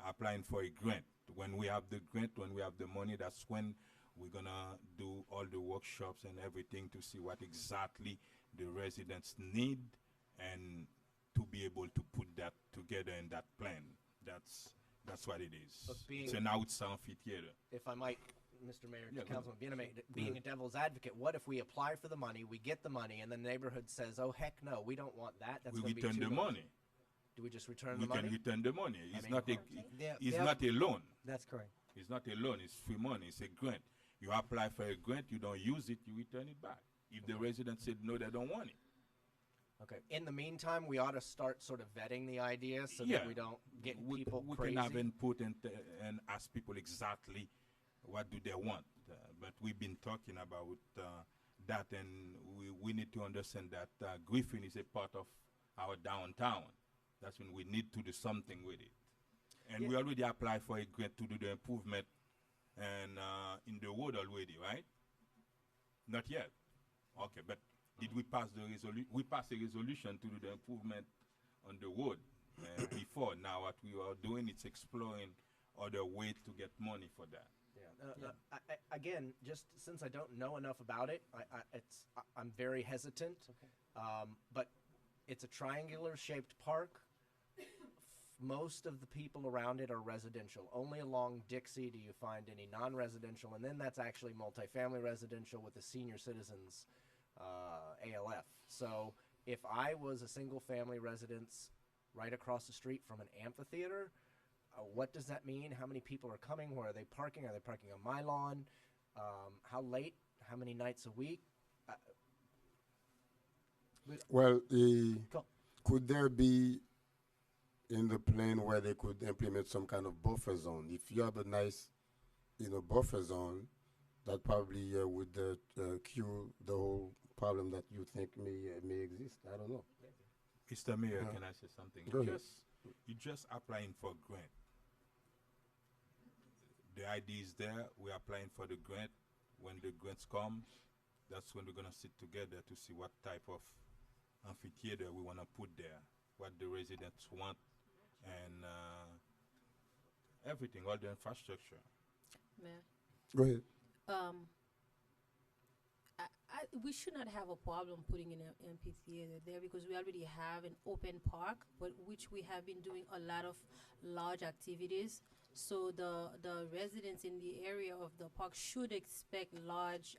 Speaker 12: applying for a grant. When we have the grant, when we have the money, that's when we're gonna do all the workshops and everything to see what exactly the residents need and to be able to put that together in that plan. That's what it is.
Speaker 11: But
Speaker 12: It's an outside amphitheater.
Speaker 11: If I might, Mr. Mayor,
Speaker 12: Yeah, go
Speaker 11: Councilman,
Speaker 12: ahead.
Speaker 11: being a devil's advocate, what if we apply for the money, we get the money, and the neighborhood says, "Oh heck no, we don't want that. That's
Speaker 12: We
Speaker 11: gonna be
Speaker 12: return
Speaker 11: too
Speaker 12: the
Speaker 11: much."
Speaker 12: money.
Speaker 11: Do we just return
Speaker 12: We
Speaker 11: the money?
Speaker 12: can return the money. It's
Speaker 11: mean,
Speaker 12: not a,
Speaker 9: Yeah,
Speaker 12: it's
Speaker 9: yeah.
Speaker 12: not a loan.
Speaker 9: That's correct.
Speaker 12: It's not a loan. It's free money. It's a grant. You apply for a grant. You don't use it. You return it back. If the resident said no, they don't want it.
Speaker 11: Okay. In the meantime, we ought to start sort of vetting the idea so that we don't get people
Speaker 12: we
Speaker 11: crazy.
Speaker 12: can have input and ask people exactly what do they want. But we've been talking about that, and we need to understand that Griffin is a part of our downtown. That's when we need to do something with it. And we already applied for a grant to do the improvement and in the road already, right? Not yet. Okay, but did we pass the resolution? We passed a resolution to do the improvement on the road before. Now what we are doing is exploring other ways to get money for that.
Speaker 11: Again, just since I don't know enough about it, I'm very hesitant. But it's a triangular-shaped park. Most of the people around it are residential. Only along Dixie do you find any non-residential, and then that's actually multifamily residential with the senior citizens ALF. So if I was a single-family residence right across the street from an amphitheater, what does that mean? How many people are coming? Where are they parking? Are they parking on my lawn? How late? How many nights a week?
Speaker 1: Well, could there be in the plan where they could implement some kind of buffer zone? If you have a nice, buffer zone, that probably would cure the whole problem that you think may exist. I don't know.
Speaker 12: Mr. Mayor, can I say something?
Speaker 1: Go ahead.
Speaker 12: You just applying for grant. The idea is there. We're applying for the grant. When the grants come, that's when we're gonna sit together to see what type of amphitheater we wanna put there, what the residents want, and everything, all the infrastructure.
Speaker 7: Mayor.
Speaker 1: Go ahead.
Speaker 7: We should not have a problem putting in an amphitheater there because we already have an open park, but which we have been doing a lot of large activities. So the residents in the area of the park should expect large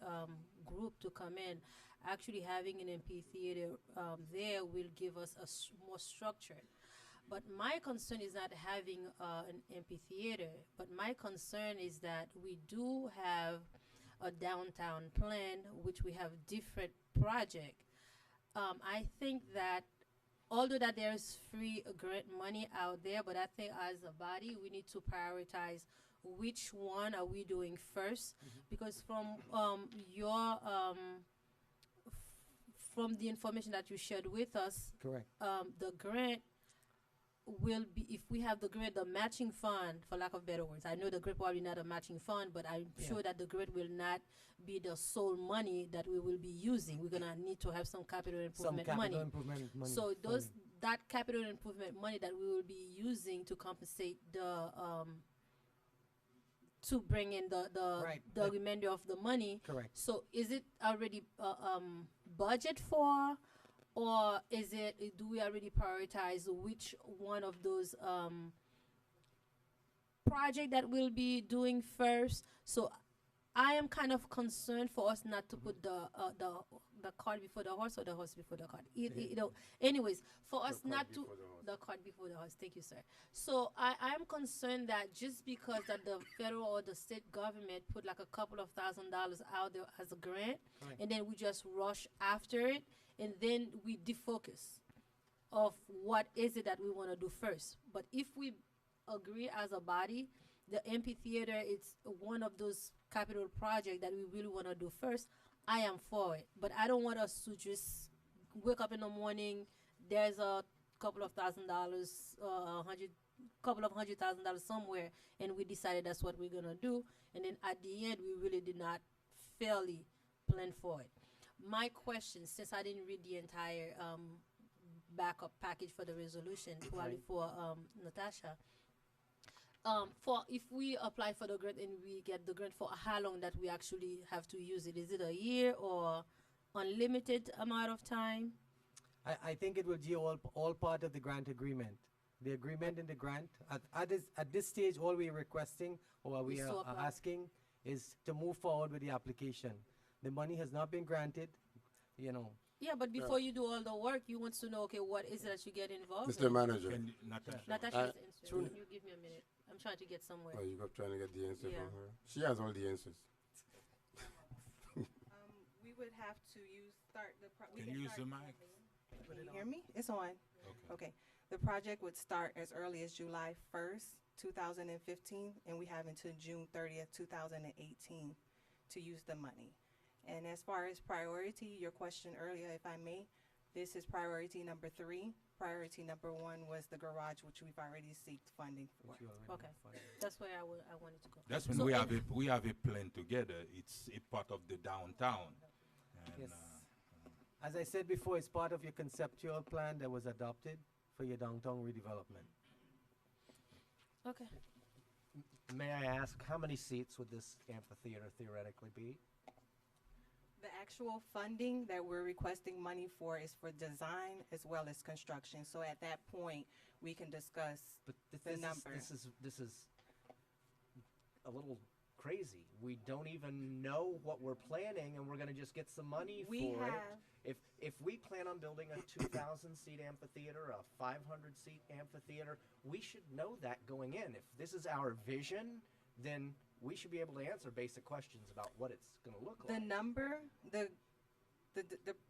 Speaker 7: group to come in. Actually, having an amphitheater there will give us a more structured. But my concern is not having an amphitheater, but my concern is that we do have a downtown plan, which we have different project. I think that although that there's free grant money out there, but I think as a body, we need to prioritize which one are we doing first, because from your from the information that you shared with us,
Speaker 9: Correct.
Speaker 7: The grant will be, if we have the grant, the matching fund, for lack of better words. I know the grant probably not a matching fund, but I'm sure that the grant will not be the sole money that we will be using. We're gonna need to have some capital improvement money. So those that capital improvement money that we will be using to compensate the to bring in the remainder of the money.
Speaker 9: Correct.
Speaker 7: So is it already budget for? Or is it, do we already prioritize which one of those project that we'll be doing first? So I am kind of concerned for us not to put the cart before the horse or the horse before the cart. Anyways, for us not to the cart before the horse. Thank you, sir. So I'm concerned that just because that the federal or the state government put like a couple of $1,000s out there as a grant, and then we just rush after it, and then we defocus of what is it that we want to do first. But if we agree as a body, the amphitheater, it's one of those capital projects that we really want to do first, I am for it. But I don't want us to just wake up in the morning, there's a couple of $1,000, couple of $100,000 somewhere, and we decided that's what we're gonna do, and then at the end we really did not fairly plan for it. My question, since I didn't read the entire backup package for the resolution, probably for Natasha. For if we apply for the grant and we get the grant, for how long that we actually have to use it? Is it a year or unlimited amount of time?
Speaker 9: I think it will be all part of the grant agreement. The agreement in the grant, at this stage, all we're requesting or what we
Speaker 7: Is to
Speaker 9: are
Speaker 7: apply.
Speaker 9: asking is to move forward with the application. The money has not been granted, you know.
Speaker 7: Yeah, but before you do all the work, you want to know, okay, what is it that you get involved
Speaker 1: Mr.
Speaker 7: in?
Speaker 1: Manager.
Speaker 7: Natasha's answering. You give me a minute. I'm trying to get somewhere.
Speaker 1: Oh, you're trying to get the answer
Speaker 7: Yeah.
Speaker 1: from her? She has all the answers.
Speaker 15: We would have to start the
Speaker 12: Can you use the mic?
Speaker 15: Can you hear me? It's on. Okay. The project would start as early as July 1st, 2015, and we have until June 30th, 2018 to use the money. And as far as priority, your question earlier, if I may, this is priority number 3. Priority number 1 was the garage, which we've already seeked funding for.
Speaker 7: Okay, that's where I wanted to go.
Speaker 12: That's when
Speaker 7: So
Speaker 12: we have a plan together. It's a part of the downtown. And,
Speaker 9: Yes. As I said before, it's part of your conceptual plan that was adopted for your downtown redevelopment.
Speaker 7: Okay.
Speaker 11: May I ask, how many seats would this amphitheater theoretically be?
Speaker 15: The actual funding that we're requesting money for is for design as well as construction. So at that point, we can discuss the number.
Speaker 11: This is a little crazy. We don't even know what we're planning, and we're going to just get some money for it. If we plan on building a 2,000-seat amphitheater, a 500-seat amphitheater, we should know that going in. If this is our vision, then we should be able to answer basic questions about what it's going to look like.
Speaker 15: The number, the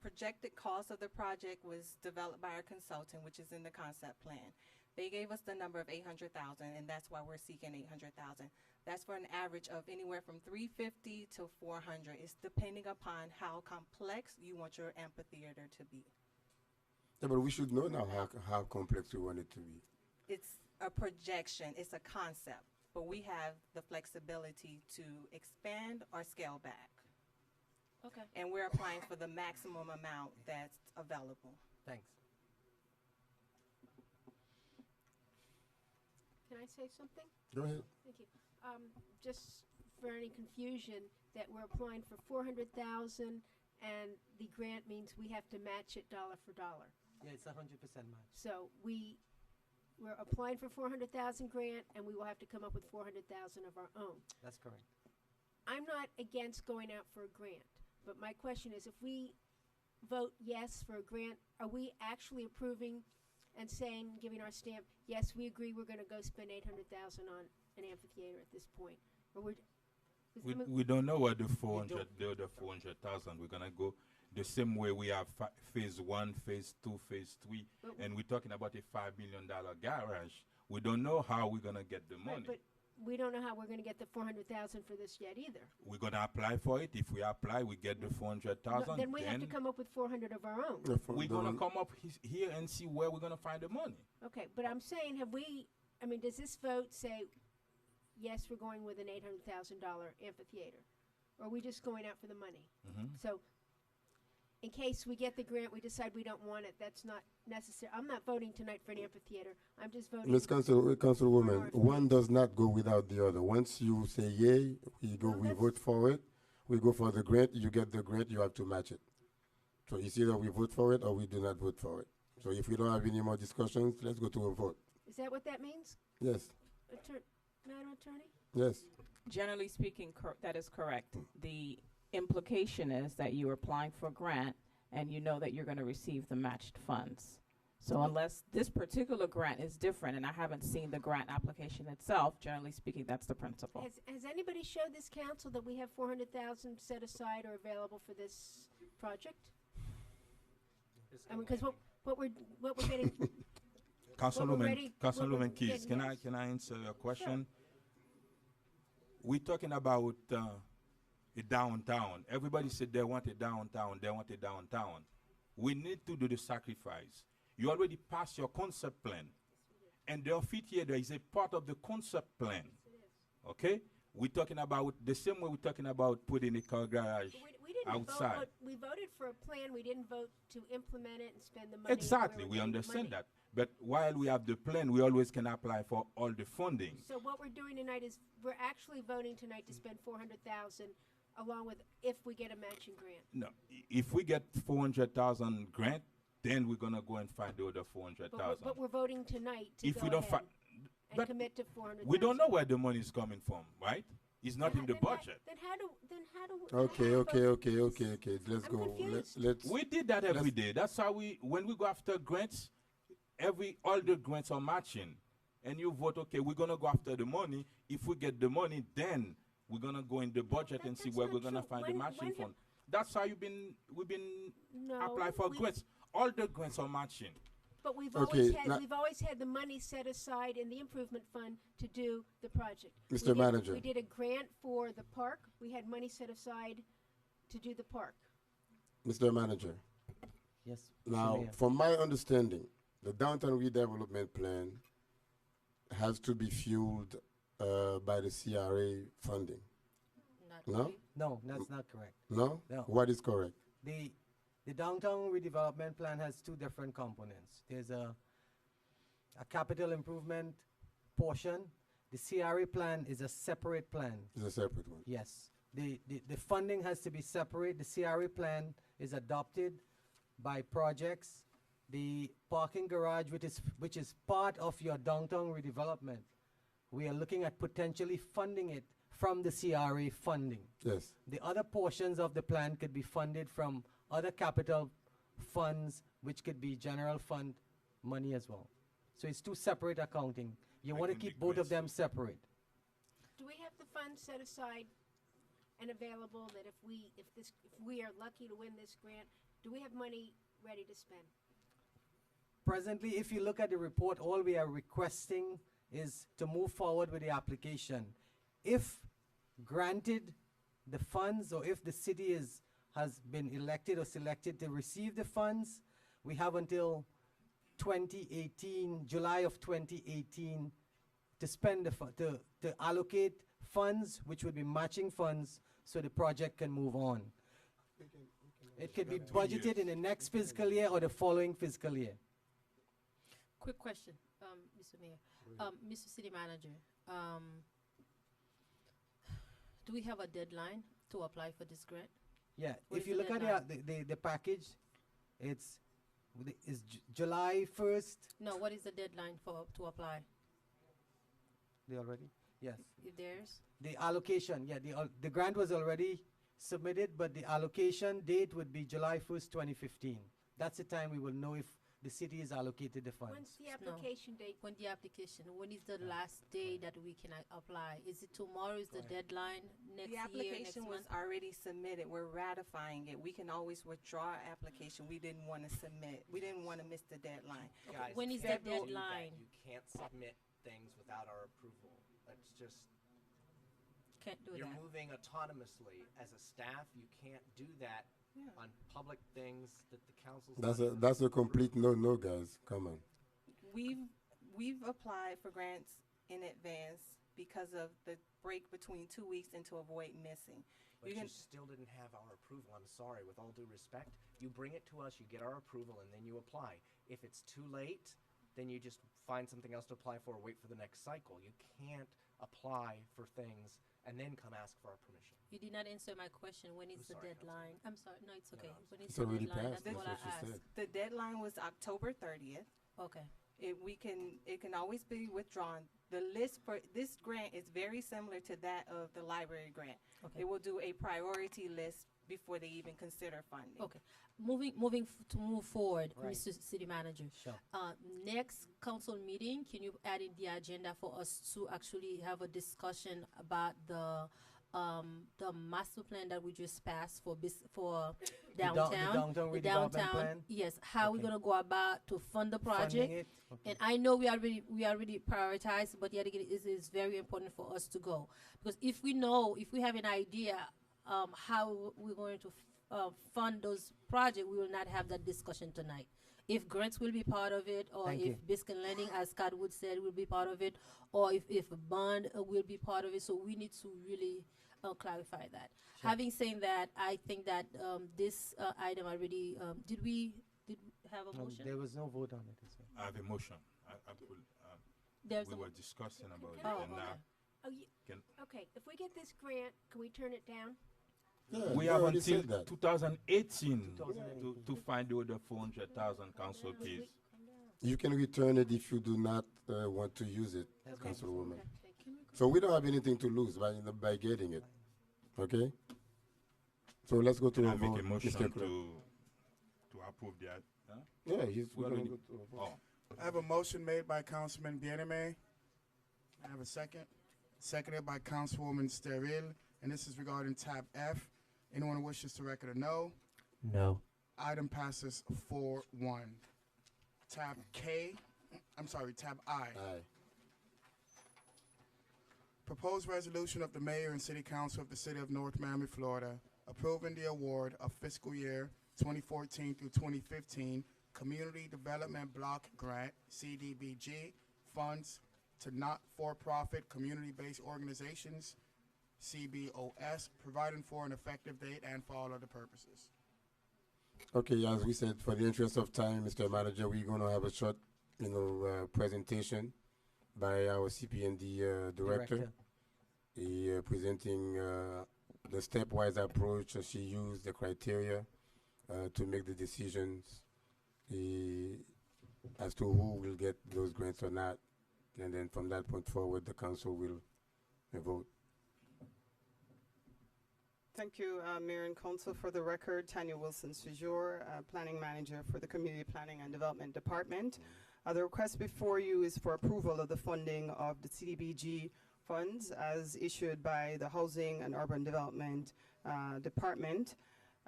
Speaker 15: projected cost of the project was developed by our consultant, which is in the concept plan. They gave us the number of 800,000, and that's why we're seeking 800,000. That's for an average of anywhere from 350 to 400. It's depending upon how complex you want your amphitheater to be.
Speaker 1: Yeah, but we should know now how complex we want it to be.
Speaker 15: It's a projection. It's a concept. But we have the flexibility to expand or scale back.
Speaker 7: Okay.
Speaker 15: And we're applying for the maximum amount that's available.
Speaker 9: Thanks.
Speaker 13: Can I say something?
Speaker 1: Go ahead.
Speaker 13: Thank you. Just for any confusion, that we're applying for 400,000, and the grant means we have to match it dollar for dollar.
Speaker 9: Yeah, it's 100% match.
Speaker 13: So we're applying for 400,000 grant, and we will have to come up with 400,000 of our own.
Speaker 9: That's correct.
Speaker 13: I'm not against going out for a grant, but my question is, if we vote yes for a grant, are we actually approving and saying, giving our stamp, yes, we agree we're going to go spend 800,000 on an amphitheater at this point? Or
Speaker 12: we don't know what the 400,000 we're gonna go the same way we have phase 1, phase 2, phase 3, and we're talking about a $5 million garage. We don't know how we're gonna get the money.
Speaker 13: But we don't know how we're going to get the 400,000 for this yet either.
Speaker 12: We're gonna apply for it. If we apply, we get the 400,000.
Speaker 13: Then we have to come up with 400 of our own.
Speaker 12: We're gonna come up here and see where we're gonna find the money.
Speaker 13: Okay, but I'm saying, does this vote say, yes, we're going with an $800,000 amphitheater? Or are we just going out for the money? So, in case we get the grant, we decide we don't want it, that's not necessary. I'm not voting tonight for an amphitheater. I'm just voting.
Speaker 1: Ms. Councilwoman, one does not go without the other. Once you say yay, we vote for it. We go for the grant. You get the grant, you have to match it. So it's either we vote for it or we do not vote for it. So if we don't have any more discussions, let's go to a vote.
Speaker 13: Is that what that means?
Speaker 1: Yes.
Speaker 13: Madam Attorney?
Speaker 1: Yes.
Speaker 16: Generally speaking, that is correct. The implication is that you're applying for a grant and you know that you're going to receive the matched funds. So unless this particular grant is different, and I haven't seen the grant application itself, generally speaking, that's the principle.
Speaker 13: Has anybody showed this council that we have 400,000 set aside or available for this project? Because what we're getting.
Speaker 12: Councilwoman Keys, can I answer your question? We're talking about a downtown. Everybody said they want a downtown. They want a downtown. We need to do the sacrifice. You already passed your concept plan, And the amphitheater is a part of the concept plan. Okay? We're talking about the same way we're talking about putting a car garage
Speaker 13: We didn't
Speaker 12: outside.
Speaker 13: vote. We voted for a plan. We didn't vote to implement it and spend the money.
Speaker 12: Exactly,
Speaker 13: where
Speaker 12: we
Speaker 13: we're getting
Speaker 12: understand
Speaker 13: money.
Speaker 12: that. But while we have the plan, we always can apply for all the funding.
Speaker 13: So what we're doing tonight is we're actually voting tonight to spend 400,000, along with if we get a matching grant.
Speaker 12: No, if we get 400,000 grant, then we're gonna go and find the other 400,000.
Speaker 13: But we're voting tonight to
Speaker 12: If
Speaker 13: go
Speaker 12: we don't
Speaker 13: ahead
Speaker 12: but
Speaker 13: and commit to 400,000.
Speaker 12: we don't know where the money is coming from, right? It's not in the budget.
Speaker 13: Then how do?
Speaker 1: Okay. Let's
Speaker 13: I'm
Speaker 1: go.
Speaker 13: confused.
Speaker 1: Let's.
Speaker 12: We did that every day. That's how when we go after grants, all the grants are matching. And you vote, okay, we're gonna go after the money. If we get the money, then we're gonna go in the budget and see where we're gonna find the matching fund. That's how we've been apply for grants. All the grants are matching.
Speaker 13: But we've
Speaker 1: Okay,
Speaker 13: always had the money set aside in the improvement fund to do the project.
Speaker 1: Mr. Manager.
Speaker 13: We did a grant for the park. We had money set aside to do the park.
Speaker 1: Mr. Manager.
Speaker 9: Yes.
Speaker 1: Now,
Speaker 9: Mayor.
Speaker 1: from my understanding, the downtown redevelopment plan has to be fueled by the CRA funding. No?
Speaker 9: No, that's not correct.
Speaker 1: No?
Speaker 9: No.
Speaker 1: What is correct?
Speaker 9: The downtown redevelopment plan has two different components. There's a capital improvement portion. The CRA plan is a separate plan.
Speaker 1: It's a separate one.
Speaker 9: Yes. The funding has to be separate. The CRA plan is adopted by projects. The parking garage, which is part of your downtown redevelopment, we are looking at potentially funding it from the CRA funding.
Speaker 1: Yes.
Speaker 9: The other portions of the plan could be funded from other capital funds, which could be general fund money as well. So it's two separate accounting. You want to keep both of them separate.
Speaker 13: Do we have the funds set aside and available that if we are lucky to win this grant, do we have money ready to spend?
Speaker 9: Presently, if you look at the report, all we are requesting is to move forward with the application. If granted the funds, or if the city has been elected or selected to receive the funds, we have until 2018, July of 2018, to spend to allocate funds, which would be matching funds, so the project can move on. It could be budgeted in the next fiscal year or the following fiscal year.
Speaker 7: Quick question, Mr. Mayor. Mr. City Manager, do we have a deadline to apply for this grant?
Speaker 9: Yeah,
Speaker 7: What
Speaker 9: if
Speaker 7: is
Speaker 9: you
Speaker 7: the
Speaker 9: look
Speaker 7: deadline?
Speaker 9: at the package, it's July 1st.
Speaker 7: No, what is the deadline to apply?
Speaker 9: They already? Yes.
Speaker 7: If there's?
Speaker 9: The allocation, yeah, the grant was already submitted, but the allocation date would be July 1st, 2015. That's the time we will know if the city is allocated the funds.
Speaker 13: When's the application date?
Speaker 7: When is the last day that we can apply? Is it tomorrow? Is the deadline next
Speaker 15: The
Speaker 7: year,
Speaker 15: application
Speaker 7: next
Speaker 15: was
Speaker 7: month?
Speaker 15: already submitted. We're ratifying it. We can always withdraw our application. We didn't want to submit. We didn't want to miss the deadline.
Speaker 11: Guys,
Speaker 7: When is
Speaker 11: you
Speaker 7: the
Speaker 11: can't do that.
Speaker 7: deadline?
Speaker 11: You can't submit things without our approval. That's just.
Speaker 7: Can't do
Speaker 11: You're
Speaker 7: that.
Speaker 11: moving autonomously. As a staff, you can't do that on public things that the council's not even
Speaker 1: That's a complete no, guys. Come on.
Speaker 15: We've applied for grants in advance because of the break between 2 weeks and to avoid missing.
Speaker 11: But you still didn't have our approval. I'm sorry, with all due respect. You bring it to us, you get our approval, and then you apply. If it's too late, then you just find something else to apply for or wait for the next cycle. You can't apply for things and then come ask for our permission.
Speaker 7: You did not answer my question. When is the
Speaker 11: sorry,
Speaker 7: deadline? I'm sorry. No, it's okay. When is
Speaker 1: It's
Speaker 7: the
Speaker 1: already
Speaker 7: deadline?
Speaker 1: passed,
Speaker 7: That's all
Speaker 1: that's
Speaker 7: I
Speaker 1: what she
Speaker 7: asked.
Speaker 1: said.
Speaker 15: The deadline was October 30th.
Speaker 7: Okay.
Speaker 15: It can always be withdrawn. The list for this grant is very similar to that of the library grant.
Speaker 7: Okay.
Speaker 15: They will do a priority list before they even consider funding.
Speaker 7: Okay. To move forward,
Speaker 9: Right.
Speaker 7: Mr. City Manager.
Speaker 9: Sure.
Speaker 7: Next council meeting, can you add in the agenda for us to actually have a discussion about the master plan that we just passed for downtown?
Speaker 9: The downtown redevelopment plan?
Speaker 7: Yes. How we're
Speaker 9: Okay.
Speaker 7: gonna go about to fund the project?
Speaker 9: Funding it? Okay.
Speaker 7: And I know we already prioritized, but yet again, it is very important for us to go, because if we have an idea how we're going to fund those projects, we will not have that discussion tonight. if grants will be part of it, or
Speaker 9: Thank
Speaker 7: if
Speaker 9: you.
Speaker 7: Biscayne Lending, as Scott Wood said, will be part of it, or if a bond will be part of it. So we need to really clarify that.
Speaker 9: Sure.
Speaker 7: Having said that, I think that this item already, did we have a motion?
Speaker 9: There was no vote on it.
Speaker 12: I have a motion.
Speaker 7: There's
Speaker 12: we
Speaker 7: a
Speaker 12: were discussing about
Speaker 13: Can I-
Speaker 12: it, and now
Speaker 13: Oh, you,
Speaker 12: can,
Speaker 13: okay, if we get this grant, can we turn it down?
Speaker 1: Yeah,
Speaker 12: we
Speaker 1: you
Speaker 12: have
Speaker 1: already
Speaker 12: until
Speaker 1: said that.
Speaker 12: 2018
Speaker 9: 2018.
Speaker 12: to find the other 400,000 council fees.
Speaker 1: You can return it if you do not want to use it, Councilwoman.
Speaker 13: Okay, thank you.
Speaker 1: So we don't have anything to lose by getting it. Okay? So let's go to
Speaker 12: Can
Speaker 1: a
Speaker 12: I make
Speaker 1: vote,
Speaker 12: a motion
Speaker 1: Mr. Clerk.
Speaker 12: to approve that? Huh?
Speaker 1: Yeah, we're
Speaker 12: Well,
Speaker 1: gonna
Speaker 12: we-
Speaker 1: go to a vote.
Speaker 12: Oh,
Speaker 2: I have a motion made by Councilman Bieneme. I have a second. Seconded by Councilwoman Steril, and this is regarding tab F. Anyone who wishes to record a no?
Speaker 9: No.
Speaker 2: Item passes 4-1. Tab tab I.
Speaker 1: Aye.
Speaker 2: Proposed resolution of the mayor and city council of the city of North Miami, Florida, approving the award of fiscal year 2014 through 2015 Community Development Block Grant, CDBG, funds to not-for-profit community-based organizations, CBOS, providing for an effective date and for all other purposes.
Speaker 1: Okay, as we said, for the interest of time, Mr. Manager, we're going to have a short, presentation by our CPND director. He presenting the stepwise approach she used, the criteria to make the decisions as to who will get those grants or not. And then from that point forward, the council will vote.
Speaker 17: Thank you, Mayor and Council. For the record, Tanya Wilson Sejour, Planning Manager for the Community Planning and Development Department. The request before you is for approval of the funding of the CDBG funds as issued by the Housing and Urban Development Department.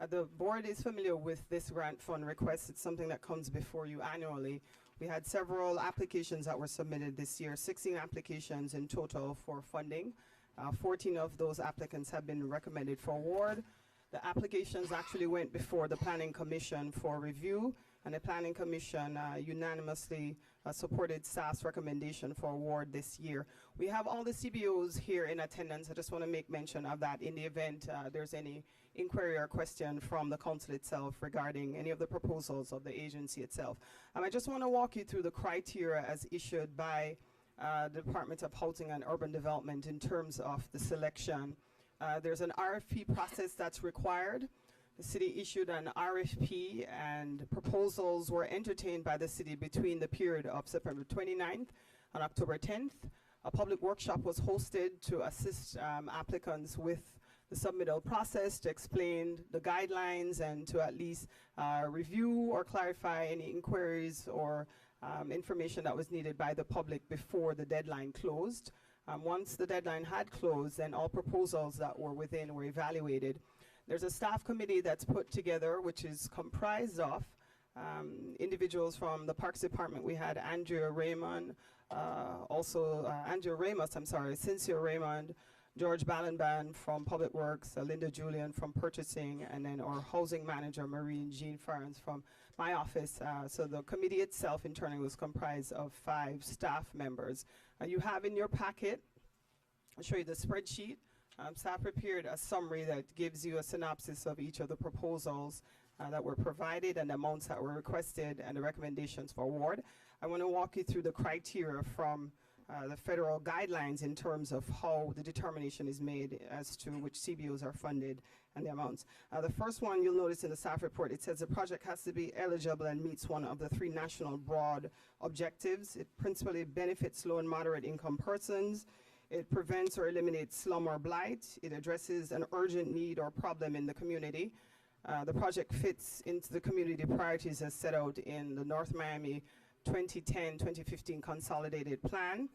Speaker 17: The board is familiar with this grant fund request. It's something that comes before you annually. We had several applications that were submitted this year, 16 applications in total for funding. 14 of those applicants have been recommended for award. The applications actually went before the Planning Commission for review, and the Planning Commission unanimously supported staff's recommendation for award this year. We have all the CBOs here in attendance. I just want to make mention of that in the event there's any inquiry or question from the council itself regarding any of the proposals of the agency itself. I just want to walk you through the criteria as issued by the Department of Housing and Urban Development in terms of the selection. There's an RFP process that's required. The city issued an RFP and proposals were entertained by the city between the period of September 29th and October 10th. A public workshop was hosted to assist applicants with the submittal process, to explain the guidelines and to at least review or clarify any inquiries or information that was needed by the public before the deadline closed. Once the deadline had closed, then all proposals that were within were evaluated. There's a staff committee that's put together, which is comprised of individuals from the Parks Department. We had Andrea Raymond, Cynthia Raymond, George Ballenban from Public Works, Linda Julian from Purchasing, and then our housing manager, Maureen Jean Farns from my office. So the committee itself internally was comprised of 5 staff members. You have in your packet, I'll show you the spreadsheet. Staff prepared a summary that gives you a synopsis of each of the proposals that were provided and the amounts that were requested and the recommendations for award. I want to walk you through the criteria from the federal guidelines in terms of how the determination is made as to which CBOs are funded and the amounts. The first one you'll notice in the staff report, it says the project has to be eligible and meets one of the 3 national broad objectives. It principally benefits low and moderate income persons. It prevents or eliminates slum or blight. It addresses an urgent need or problem in the community. The project fits into the community priorities as set out in the North Miami 2010-2015 Consolidated Plan.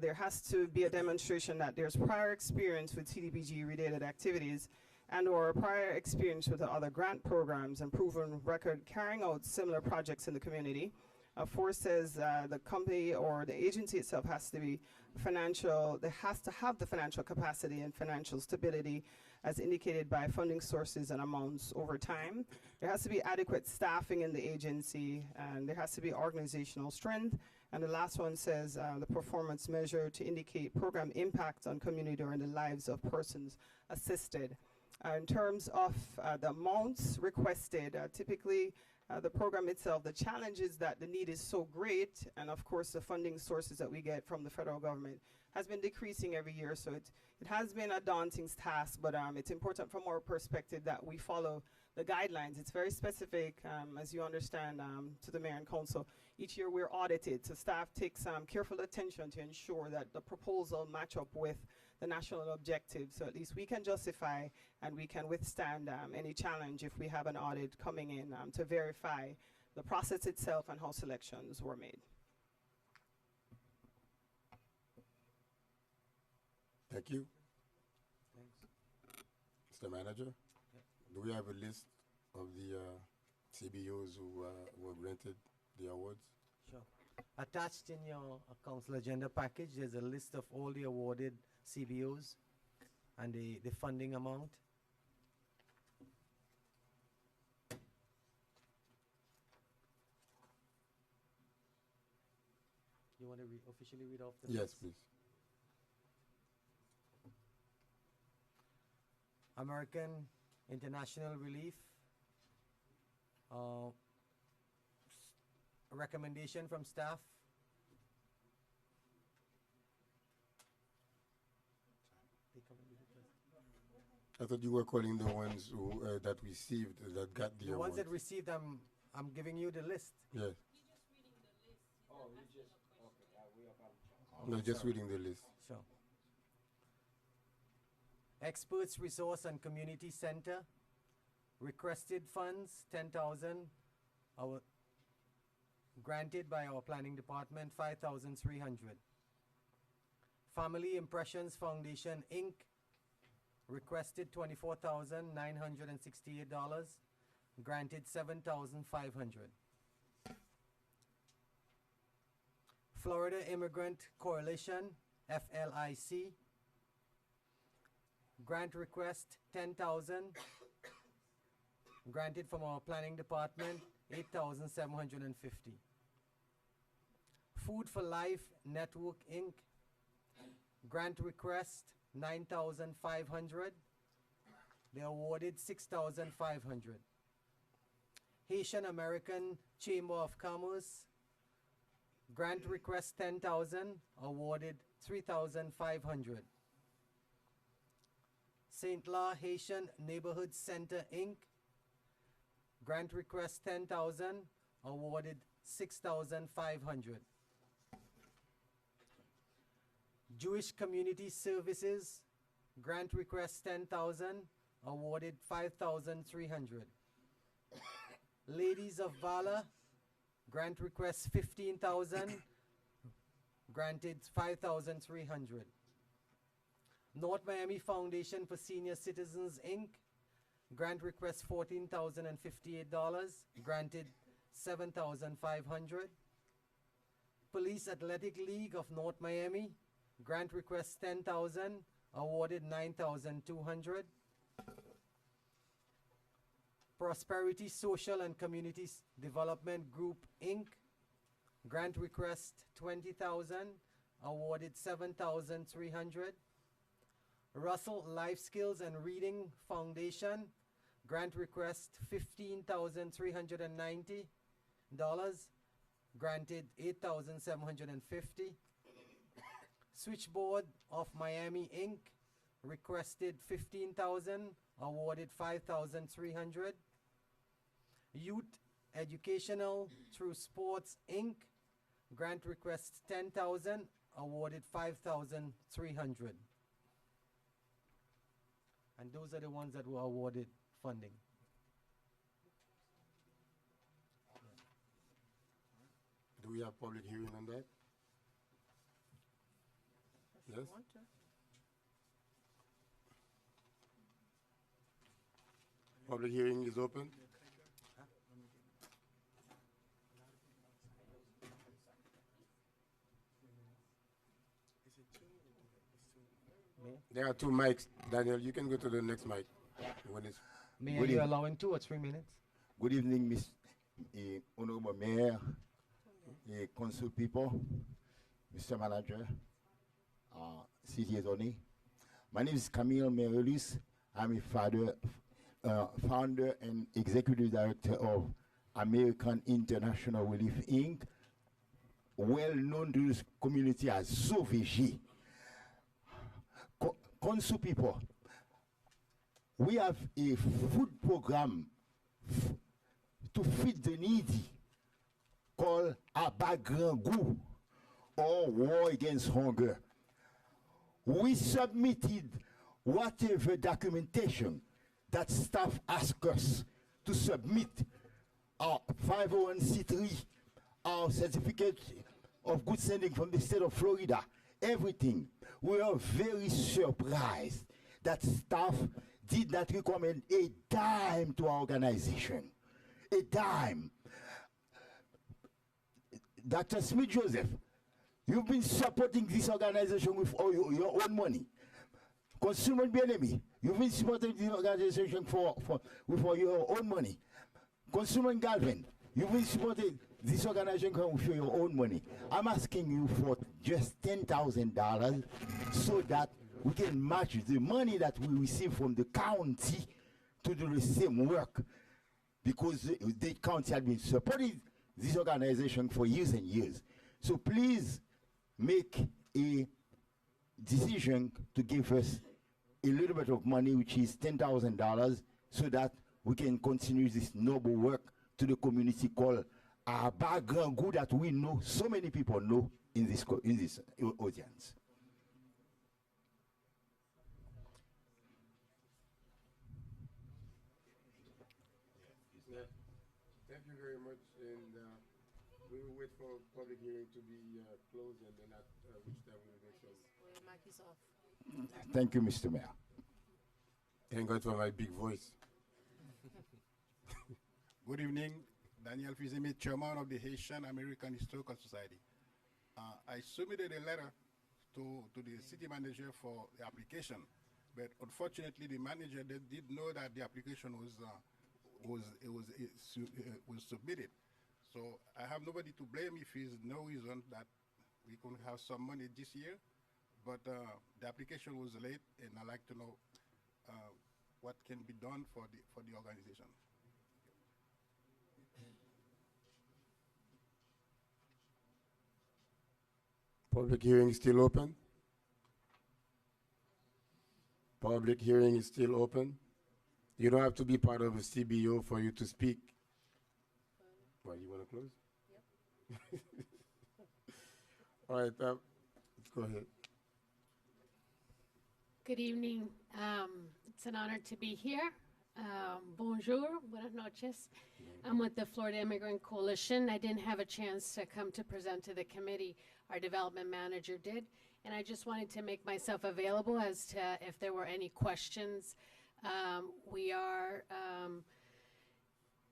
Speaker 17: There has to be a demonstration that there's prior experience with CDBG-related activities and or prior experience with the other grant programs and proven record carrying out similar projects in the community. 4 says the company or the agency itself has to be financial, it has to have the financial capacity and financial stability as indicated by funding sources and amounts over time. There has to be adequate staffing in the agency, and there has to be organizational strength. And the last one says the performance measure to indicate program impact on community or in the lives of persons assisted. In terms of the amounts requested, typically the program itself, the challenge is that the need is so great, and of course the funding sources that we get from the federal government has been decreasing every year, so it has been a daunting task, but it's important from our perspective that we follow the guidelines. It's very specific, as you understand, to the mayor and council. Each year we're audited, so staff takes careful attention to ensure that the proposal match up with the national objectives, so at least we can justify and we can withstand any challenge if we have an audit coming in to verify the process itself and how selections were made.
Speaker 1: Thank you. Mr. Manager, do we have a list of the CBOs who were granted the awards?
Speaker 9: Sure. Attached in your council agenda package, there's a list of all the awarded CBOs and the funding amount. You want to officially read off the
Speaker 1: Yes,
Speaker 9: list?
Speaker 1: please.
Speaker 9: American International Relief, a recommendation from staff.
Speaker 1: I thought you were calling the ones who that received, that got the
Speaker 9: The
Speaker 1: award.
Speaker 9: ones that received, I'm giving you the list.
Speaker 1: Yes.
Speaker 11: Oh, we just, okay,
Speaker 1: No, just reading the list.
Speaker 9: Sure. Experts Resource and Community Center, requested funds 10,000, our granted by our planning department 5,300. Family Impressions Foundation Inc. requested $24,968, granted 7,500. Florida Immigrant Coalition, FLIC, grant request 10,000, granted from our planning department 8,750. Food for Life Network Inc., grant request 9,500. They awarded 6,500. Haitian American Chamber of Commerce, grant request 10,000, awarded 3,500. St. La Haitian Neighborhood Center Inc., grant request 10,000, awarded 6,500. Jewish Community Services, grant request 10,000, awarded 5,300. Ladies of Valor, grant request 15,000, granted 5,300. North Miami Foundation for Senior Citizens Inc., grant request $14,058, granted 7,500. Police Athletic League of North Miami, grant request 10,000, awarded 9,200. Prosperity Social and Community Development Group Inc., grant request 20,000, awarded 7,300. Russell Life Skills and Reading Foundation, grant request $15,390, granted 8,750. Switchboard of Miami Inc., requested 15,000, awarded 5,300. Youth Educational Through Sports Inc., grant request 10,000, awarded 5,300. And those are the ones that were awarded funding.
Speaker 1: Do we have public hearing on that? Yes? Public hearing is open. There are 2 mics. Daniel, you can go to the next mic. When it's
Speaker 9: Mayor, you're allowing 2 or 3 minutes?
Speaker 18: Good evening, Miss Honorable Mayor, Council people, Mr. Manager, City Attorney. My name is Camille Merelus. I'm a founder and executive director of American International Relief Inc., well known to this community as SOVG. Council people, we have a food program to feed the needy called Abagrangou, or War Against Hunger. We submitted whatever documentation that staff asked us to submit, our 501c3, our certificate of good standing from the state of Florida, everything. We are very surprised that staff did not recommend a dime to our organization. A dime. Dr. Smith Joseph, you've been supporting this organization with all your own money. Consumer Bien-Aimé, you've been supporting this organization with all your own money. Consumer Galvin, you've been supporting this organization with your own money. I'm asking you for just $10,000 so that we can match the money that we receive from the county to do the same work, because the county had been supporting this organization for years and years. So please make a decision to give us a little bit of money, which is $10,000, so that we can continue this noble work to the community called Abagrangou, that we know, so many people know in this audience.
Speaker 1: Thank you very much, and we will wait for public hearing to be closed, and then at which time we will make some.
Speaker 7: Your mic is off.
Speaker 18: Thank you, Mr. Mayor.
Speaker 1: Thank God for my big voice.
Speaker 19: Good evening, Daniel Fizemi, Chairman of the Haitian American Historical Society. I submitted a letter to the city manager for the application, but unfortunately the manager did know that the application was submitted. So I have nobody to blame if there's no reason that we couldn't have some money this year, but the application was late, and I'd like to know what can be done for the organization.
Speaker 1: Public hearing is still open. Public hearing is still open. You don't have to be part of a CBO for you to speak. Well, you want to close? Yep. All right, let's go ahead.
Speaker 20: Good evening. It's an honor to be here. Bonjour, buenas noches. I'm with the Florida Immigrant Coalition. I didn't have a chance to come to present to the committee. Our development manager did. And I just wanted to make myself available as to if there were any questions. We are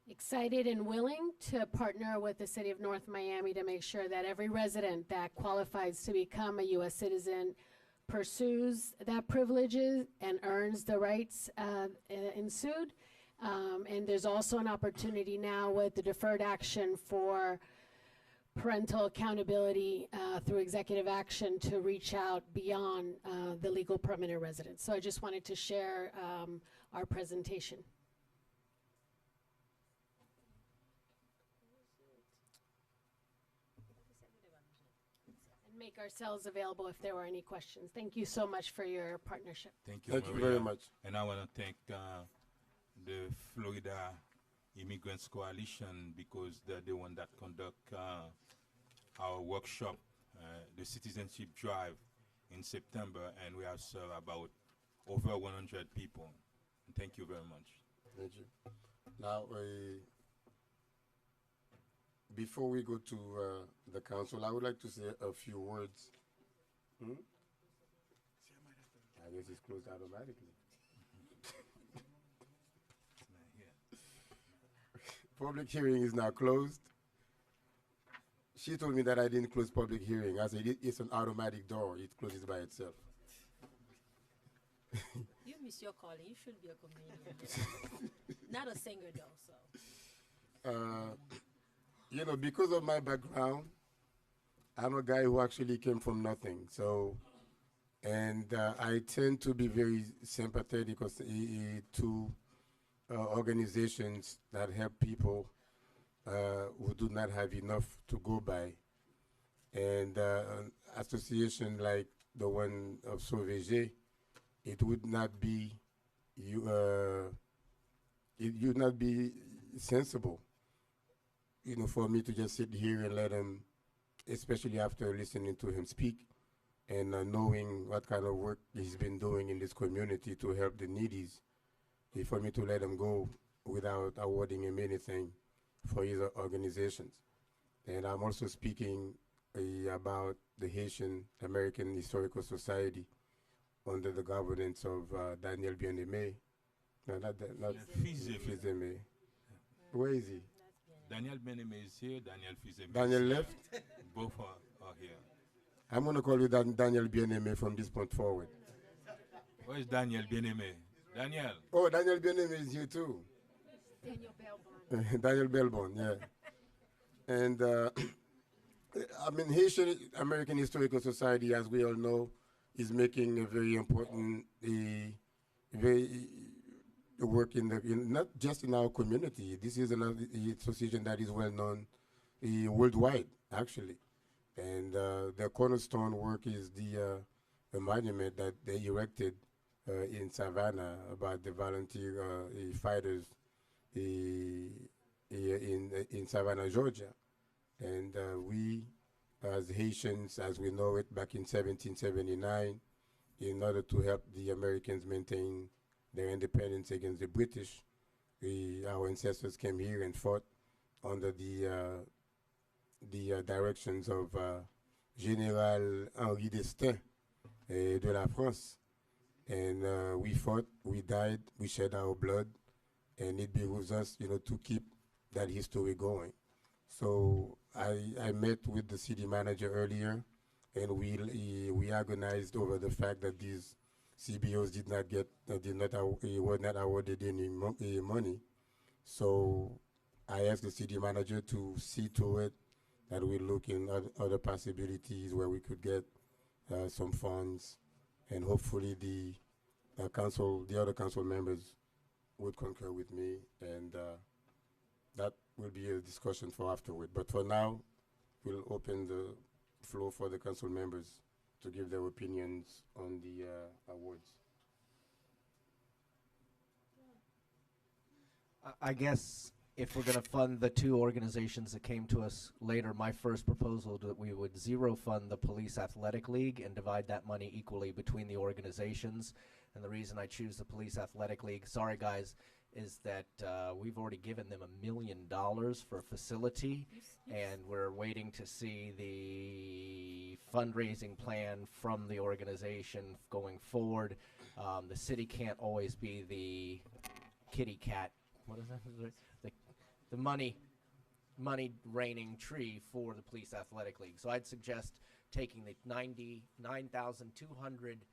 Speaker 20: excited and willing to partner with the city of North Miami to make sure that every resident that qualifies to become a U.S. citizen pursues that privileges and earns the rights ensued. And there's also an opportunity now with the deferred action for parental accountability through executive action to reach out beyond the legal permanent residence. So I just wanted to share our presentation. And make ourselves available if there were any questions. Thank you so much for your partnership.
Speaker 12: Thank you,
Speaker 1: Thank you
Speaker 12: Maria.
Speaker 1: very much.
Speaker 12: And I want to thank the Florida Immigrants Coalition, because they're the one that conduct our workshop, the citizenship drive in September, and we have served about over 100 people. And thank you very much.
Speaker 1: Thank you. Now, before we go to the council, I would like to say a few words. I guess it's closed automatically. Public hearing is now closed. She told me that I didn't close public hearing. I said it's an automatic door. It closes by itself.
Speaker 7: You miss your calling. You should be a comedian. Not a singer though. So.
Speaker 1: You know, because of my background, I'm a guy who actually came from nothing. So, and I tend to be very sympathetic to organizations that help people who do not have enough to go by. And an association like the one of Sauveger, it would not be it would not be sensible, you know, for me to just sit here and let him, especially after listening to him speak and knowing what kind of work he's been doing in this community to help the needies, for me to let him go without awarding him anything for his organizations. And I'm also speaking about the Haitian American Historical Society under the governance of Daniel Bien-Aimé. No, not Fils-Aimé. Where is he?
Speaker 12: Daniel Bien-Aimé is here. Daniel Fils-Aimé.
Speaker 1: Daniel
Speaker 12: is
Speaker 1: left?
Speaker 12: Here. Both are here.
Speaker 1: I'm going to call you Daniel Bien-Aimé from this point forward.
Speaker 12: Where is Daniel Bien-Aimé? Daniel.
Speaker 1: Oh, Daniel Bien-Aimé is here too.
Speaker 13: Daniel Belbon.
Speaker 1: Daniel Belbon, yeah. And I mean, Haitian American Historical Society, as we all know, is making a very important very work not just in our community. This is another association that is well known worldwide, actually. And their cornerstone work is the monument that they erected in Savannah about the volunteer fighters in Savannah, Georgia. And we, as Haitians, as we know it, back in 1779, in order to help the Americans maintain their independence against the British, our ancestors came here and fought under the directions of Général Henri d'Estaing de la France. And we fought, we died, we shed our blood, and it behooves us, you know, to keep that history going. So I met with the city manager earlier, and we agonized over the fact that these CBOs were not awarded any money. So I asked the city manager to see to it that we look in other possibilities where we could get some funds, and hopefully the other council members would concur with me, and that will be a discussion for afterward. But for now, we'll open the floor for the council members to give their opinions on the awards.
Speaker 11: I guess if we're going to fund the two organizations that came to us later, my first proposal that we would zero fund the Police Athletic League and divide that money equally between the organizations. And the reason I choose the Police Athletic League, sorry guys, is that we've already given them $1 million for a facility, and we're waiting to see the fundraising plan from the organization going forward. The city can't always be the kitty cat. What is that? The money reigning tree for the Police Athletic League. So I'd suggest taking the $99,200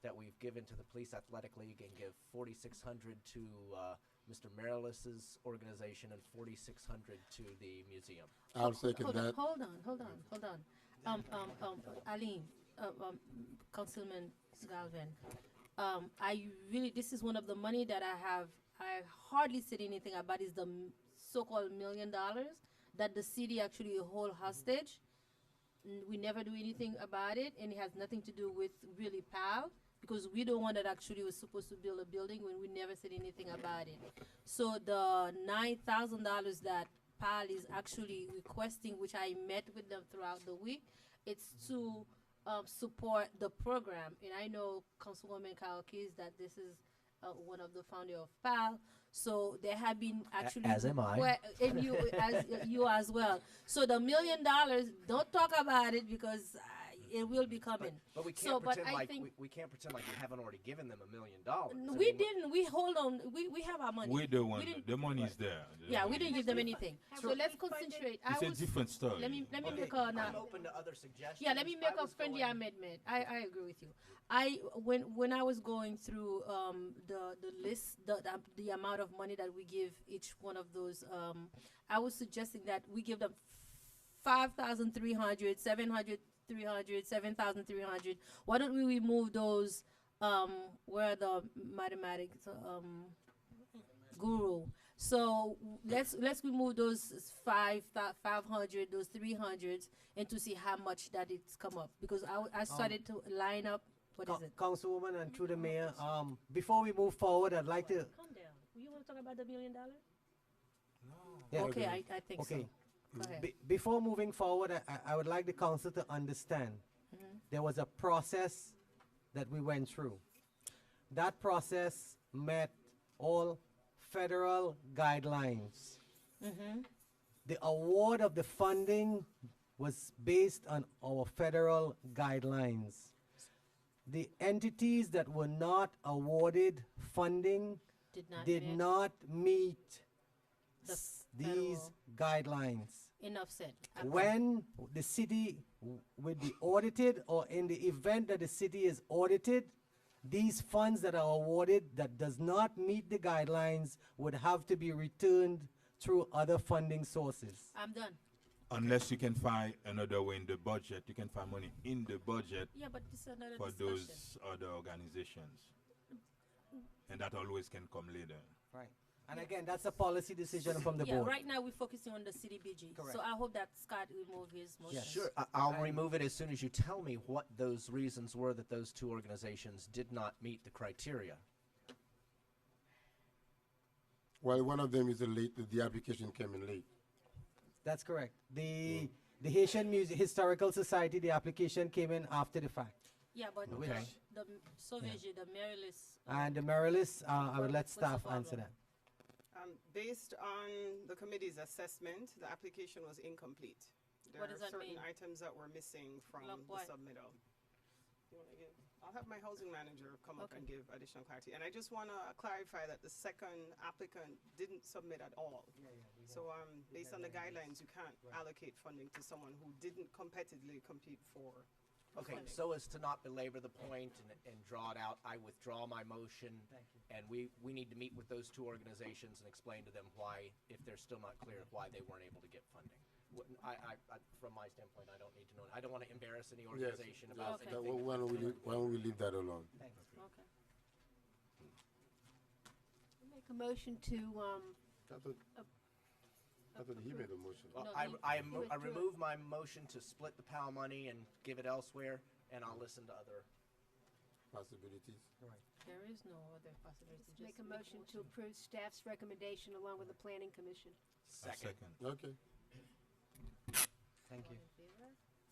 Speaker 11: that we've given to the Police Athletic League and give $4,600 to Mr. Marilis's organization and $4,600 to the museum.
Speaker 1: I'll second that.
Speaker 7: Hold on. Aline, Councilman Galvin, this is one of the money that I hardly said anything about is the so-called $1 million that the city actually hold hostage. We never do anything about it, and it has nothing to do with really PAL, because we the one that actually was supposed to build a building when we never said anything about it. So the $9,000 that PAL is actually requesting, which I met with them throughout the week, it's to support the program. And I know Councilwoman Kyle Keys that this is one of the founder of PAL. So there have been actually
Speaker 11: as am I,
Speaker 7: and you as well. So the $1 million, don't talk about it because it will be coming.
Speaker 11: But we can't
Speaker 7: So, but
Speaker 11: pretend
Speaker 7: I
Speaker 11: like
Speaker 7: think
Speaker 11: we can't pretend like we haven't already given them $1 million.
Speaker 7: we didn't. We hold on. We have our money.
Speaker 12: We're the one.
Speaker 7: didn't-
Speaker 12: The money is there. The
Speaker 7: Yeah, we
Speaker 12: money
Speaker 7: didn't
Speaker 12: is
Speaker 7: give them
Speaker 12: there.
Speaker 7: anything.
Speaker 13: Have
Speaker 7: So
Speaker 13: we
Speaker 7: let's
Speaker 13: funded-
Speaker 7: concentrate.
Speaker 12: It's a different story.
Speaker 7: Let me
Speaker 11: Okay,
Speaker 7: make a
Speaker 11: I'm open to other suggestions.
Speaker 7: yeah. Let me make
Speaker 11: I
Speaker 7: a
Speaker 11: was
Speaker 7: friendly
Speaker 11: going-
Speaker 7: amendment. I agree with you. When I was going through the list, the amount of money that we give each one of those, I was suggesting that we give them 5,300, 700, 300, 7,300. Why don't we remove those? Where the mathematics guru. So let's remove those 500, those 300s, and to see how much that it's come up, because I started to line up. What is it?
Speaker 9: Councilwoman and through the mayor, before we move forward, I'd like to.
Speaker 7: Calm down. You want to talk about the $1 million?
Speaker 9: Yeah.
Speaker 7: Okay, I think so.
Speaker 9: Okay.
Speaker 7: Go ahead.
Speaker 9: Before moving forward, I would like the council to understand there was a process that we went through. That process met all federal guidelines. The award of the funding was based on our federal guidelines. The entities that were not awarded funding did not meet
Speaker 7: The
Speaker 9: these guidelines.
Speaker 7: Enough said.
Speaker 9: When the city will be audited, or in the event that the city is audited, these funds that are awarded that does not meet the guidelines would have to be returned through other funding sources.
Speaker 7: I'm done.
Speaker 12: Unless you can find another way in the budget, you can find money in the budget
Speaker 7: Yeah, but this is another
Speaker 12: for
Speaker 7: discussion.
Speaker 12: those other organizations. And that always can come later.
Speaker 9: Right. And again, that's a policy decision from the
Speaker 7: Yeah,
Speaker 9: board.
Speaker 7: right now we're focusing on the CDBG.
Speaker 9: Correct.
Speaker 7: So I hope that Scott will move his motion.
Speaker 11: Sure, I'll remove it as soon as you tell me what those reasons were that those two organizations did not meet the criteria.
Speaker 1: Well, one of them is the application came in late.
Speaker 9: That's correct. The Haitian Historical Society, the application came in after the fact.
Speaker 7: Yeah, but
Speaker 9: Okay.
Speaker 7: the Sauvage, the Marylis.
Speaker 9: And the Marylis, I would let
Speaker 7: what's the
Speaker 9: staff
Speaker 7: problem?
Speaker 9: answer that.
Speaker 17: Based on the committee's assessment, the application was incomplete. There
Speaker 7: What
Speaker 17: are
Speaker 7: does that
Speaker 17: certain
Speaker 7: mean?
Speaker 17: items that were missing from
Speaker 7: Like
Speaker 17: the
Speaker 7: what?
Speaker 17: submittal. You wanna give? I'll have my housing manager come up
Speaker 7: Okay.
Speaker 17: and give additional clarity. And I just want to clarify that the second applicant didn't submit at all. So based on the guidelines, you can't allocate funding to someone who didn't competitively compete for
Speaker 11: Okay,
Speaker 17: funding.
Speaker 11: so as to not belabor the point and draw it out, I withdraw my motion. And we need to meet with those two organizations and explain to them why, if they're still not clear, why they weren't able to get funding. From my standpoint, I don't need to know. I don't want to embarrass any organization about
Speaker 1: Yes,
Speaker 11: anything.
Speaker 1: why don't we leave that alone?
Speaker 7: Okay.
Speaker 13: Make a motion to,
Speaker 1: I thought he made a motion.
Speaker 11: Well,
Speaker 7: No,
Speaker 11: I
Speaker 7: he
Speaker 11: I remove my motion to split the POW money and give it elsewhere, and I'll listen to other.
Speaker 1: Possibilities.
Speaker 7: There is no other possibility. Just
Speaker 13: make a motion to approve staff's recommendation along with the planning commission.
Speaker 11: Second.
Speaker 1: Okay.
Speaker 9: Thank you.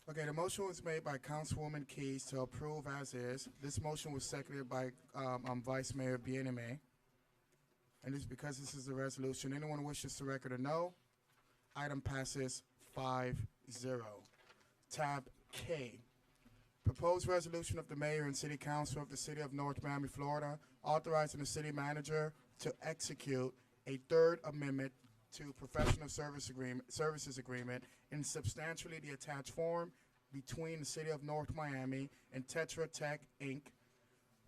Speaker 2: Okay, the motion was made by Councilwoman Keys to approve as is. This motion was seconded by Vice Mayor Bieneme. And it's because this is a resolution. Anyone wishes to record a no? Item passes 5-0. Tab K. Proposed resolution of the mayor and city council of the city of North Miami, Florida, authorizing the city manager to execute a third amendment to professional services agreement in substantially the attached form between the city of North Miami and Tetra Tech Inc.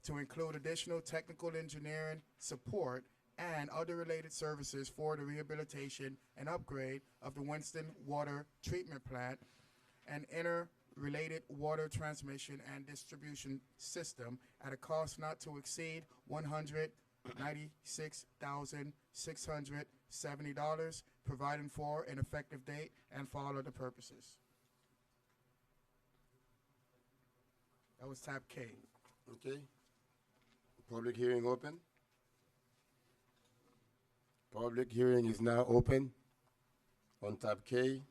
Speaker 2: to include additional technical engineering support and other related services for the rehabilitation and upgrade of the Winston Water Treatment Plant and interrelated water transmission and distribution system at a cost not to exceed $196,670, providing for an effective date and for all other purposes. That was tab K.
Speaker 1: Okay. Public hearing open. Public hearing is now open on tab K.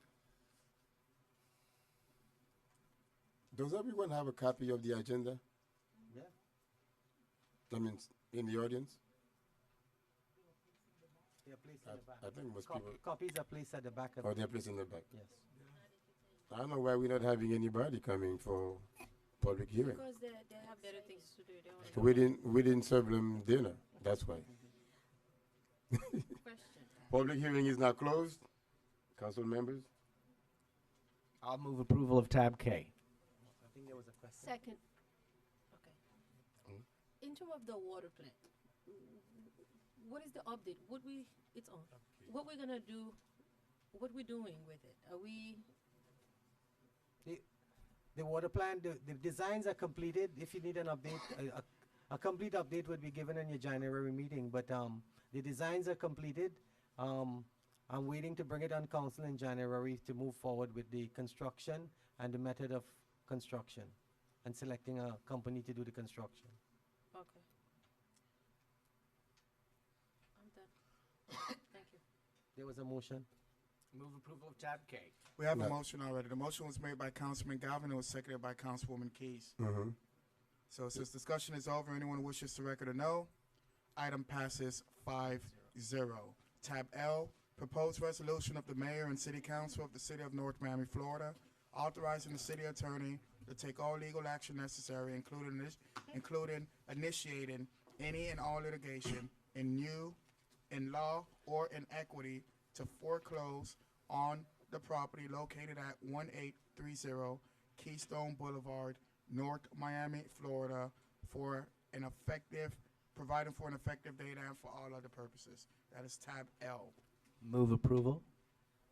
Speaker 1: Does everyone have a copy of the agenda?
Speaker 9: Yeah.
Speaker 1: I mean, in the audience?
Speaker 9: They are placed in the back.
Speaker 1: I think most people.
Speaker 9: Copies are placed at the back of
Speaker 1: Oh, they're placed in the back.
Speaker 9: Yes.
Speaker 1: I don't know why we're not having anybody coming for public hearing.
Speaker 7: Because they have better things to do. They wanna
Speaker 1: We didn't serve them dinner. That's why.
Speaker 7: Question.
Speaker 1: Public hearing is now closed. Council members.
Speaker 11: I'll move approval of tab K.
Speaker 9: I think there was a question.
Speaker 13: Second.
Speaker 7: In terms of the water plant, what is the update? It's on. What we're gonna do? What we're doing with it? Are we?
Speaker 9: The water plant, the designs are completed. If you need an update, a complete update would be given in your January meeting. But the designs are completed. I'm waiting to bring it on council in January to move forward with the construction and the method of construction and selecting a company to do the construction.
Speaker 7: Okay. I'm done. Thank you.
Speaker 9: There was a motion.
Speaker 11: Move approval of tab K.
Speaker 2: We have a
Speaker 1: No.
Speaker 2: motion already. The motion was made by Councilman Galvin. It was seconded by Councilwoman Keys.
Speaker 1: Mm-hmm.
Speaker 2: So since discussion is over, anyone who wishes to record a no, item passes 5-0. Tab L, proposed resolution of the mayor and city council of the city of North Miami, Florida, authorizing the city attorney to take all legal action necessary, including initiating any and all litigation in law or in equity to foreclose on the property located at 1830 Keystone Boulevard, North Miami, Florida, providing for an effective date and for all other purposes. That is tab L.
Speaker 11: Move approval.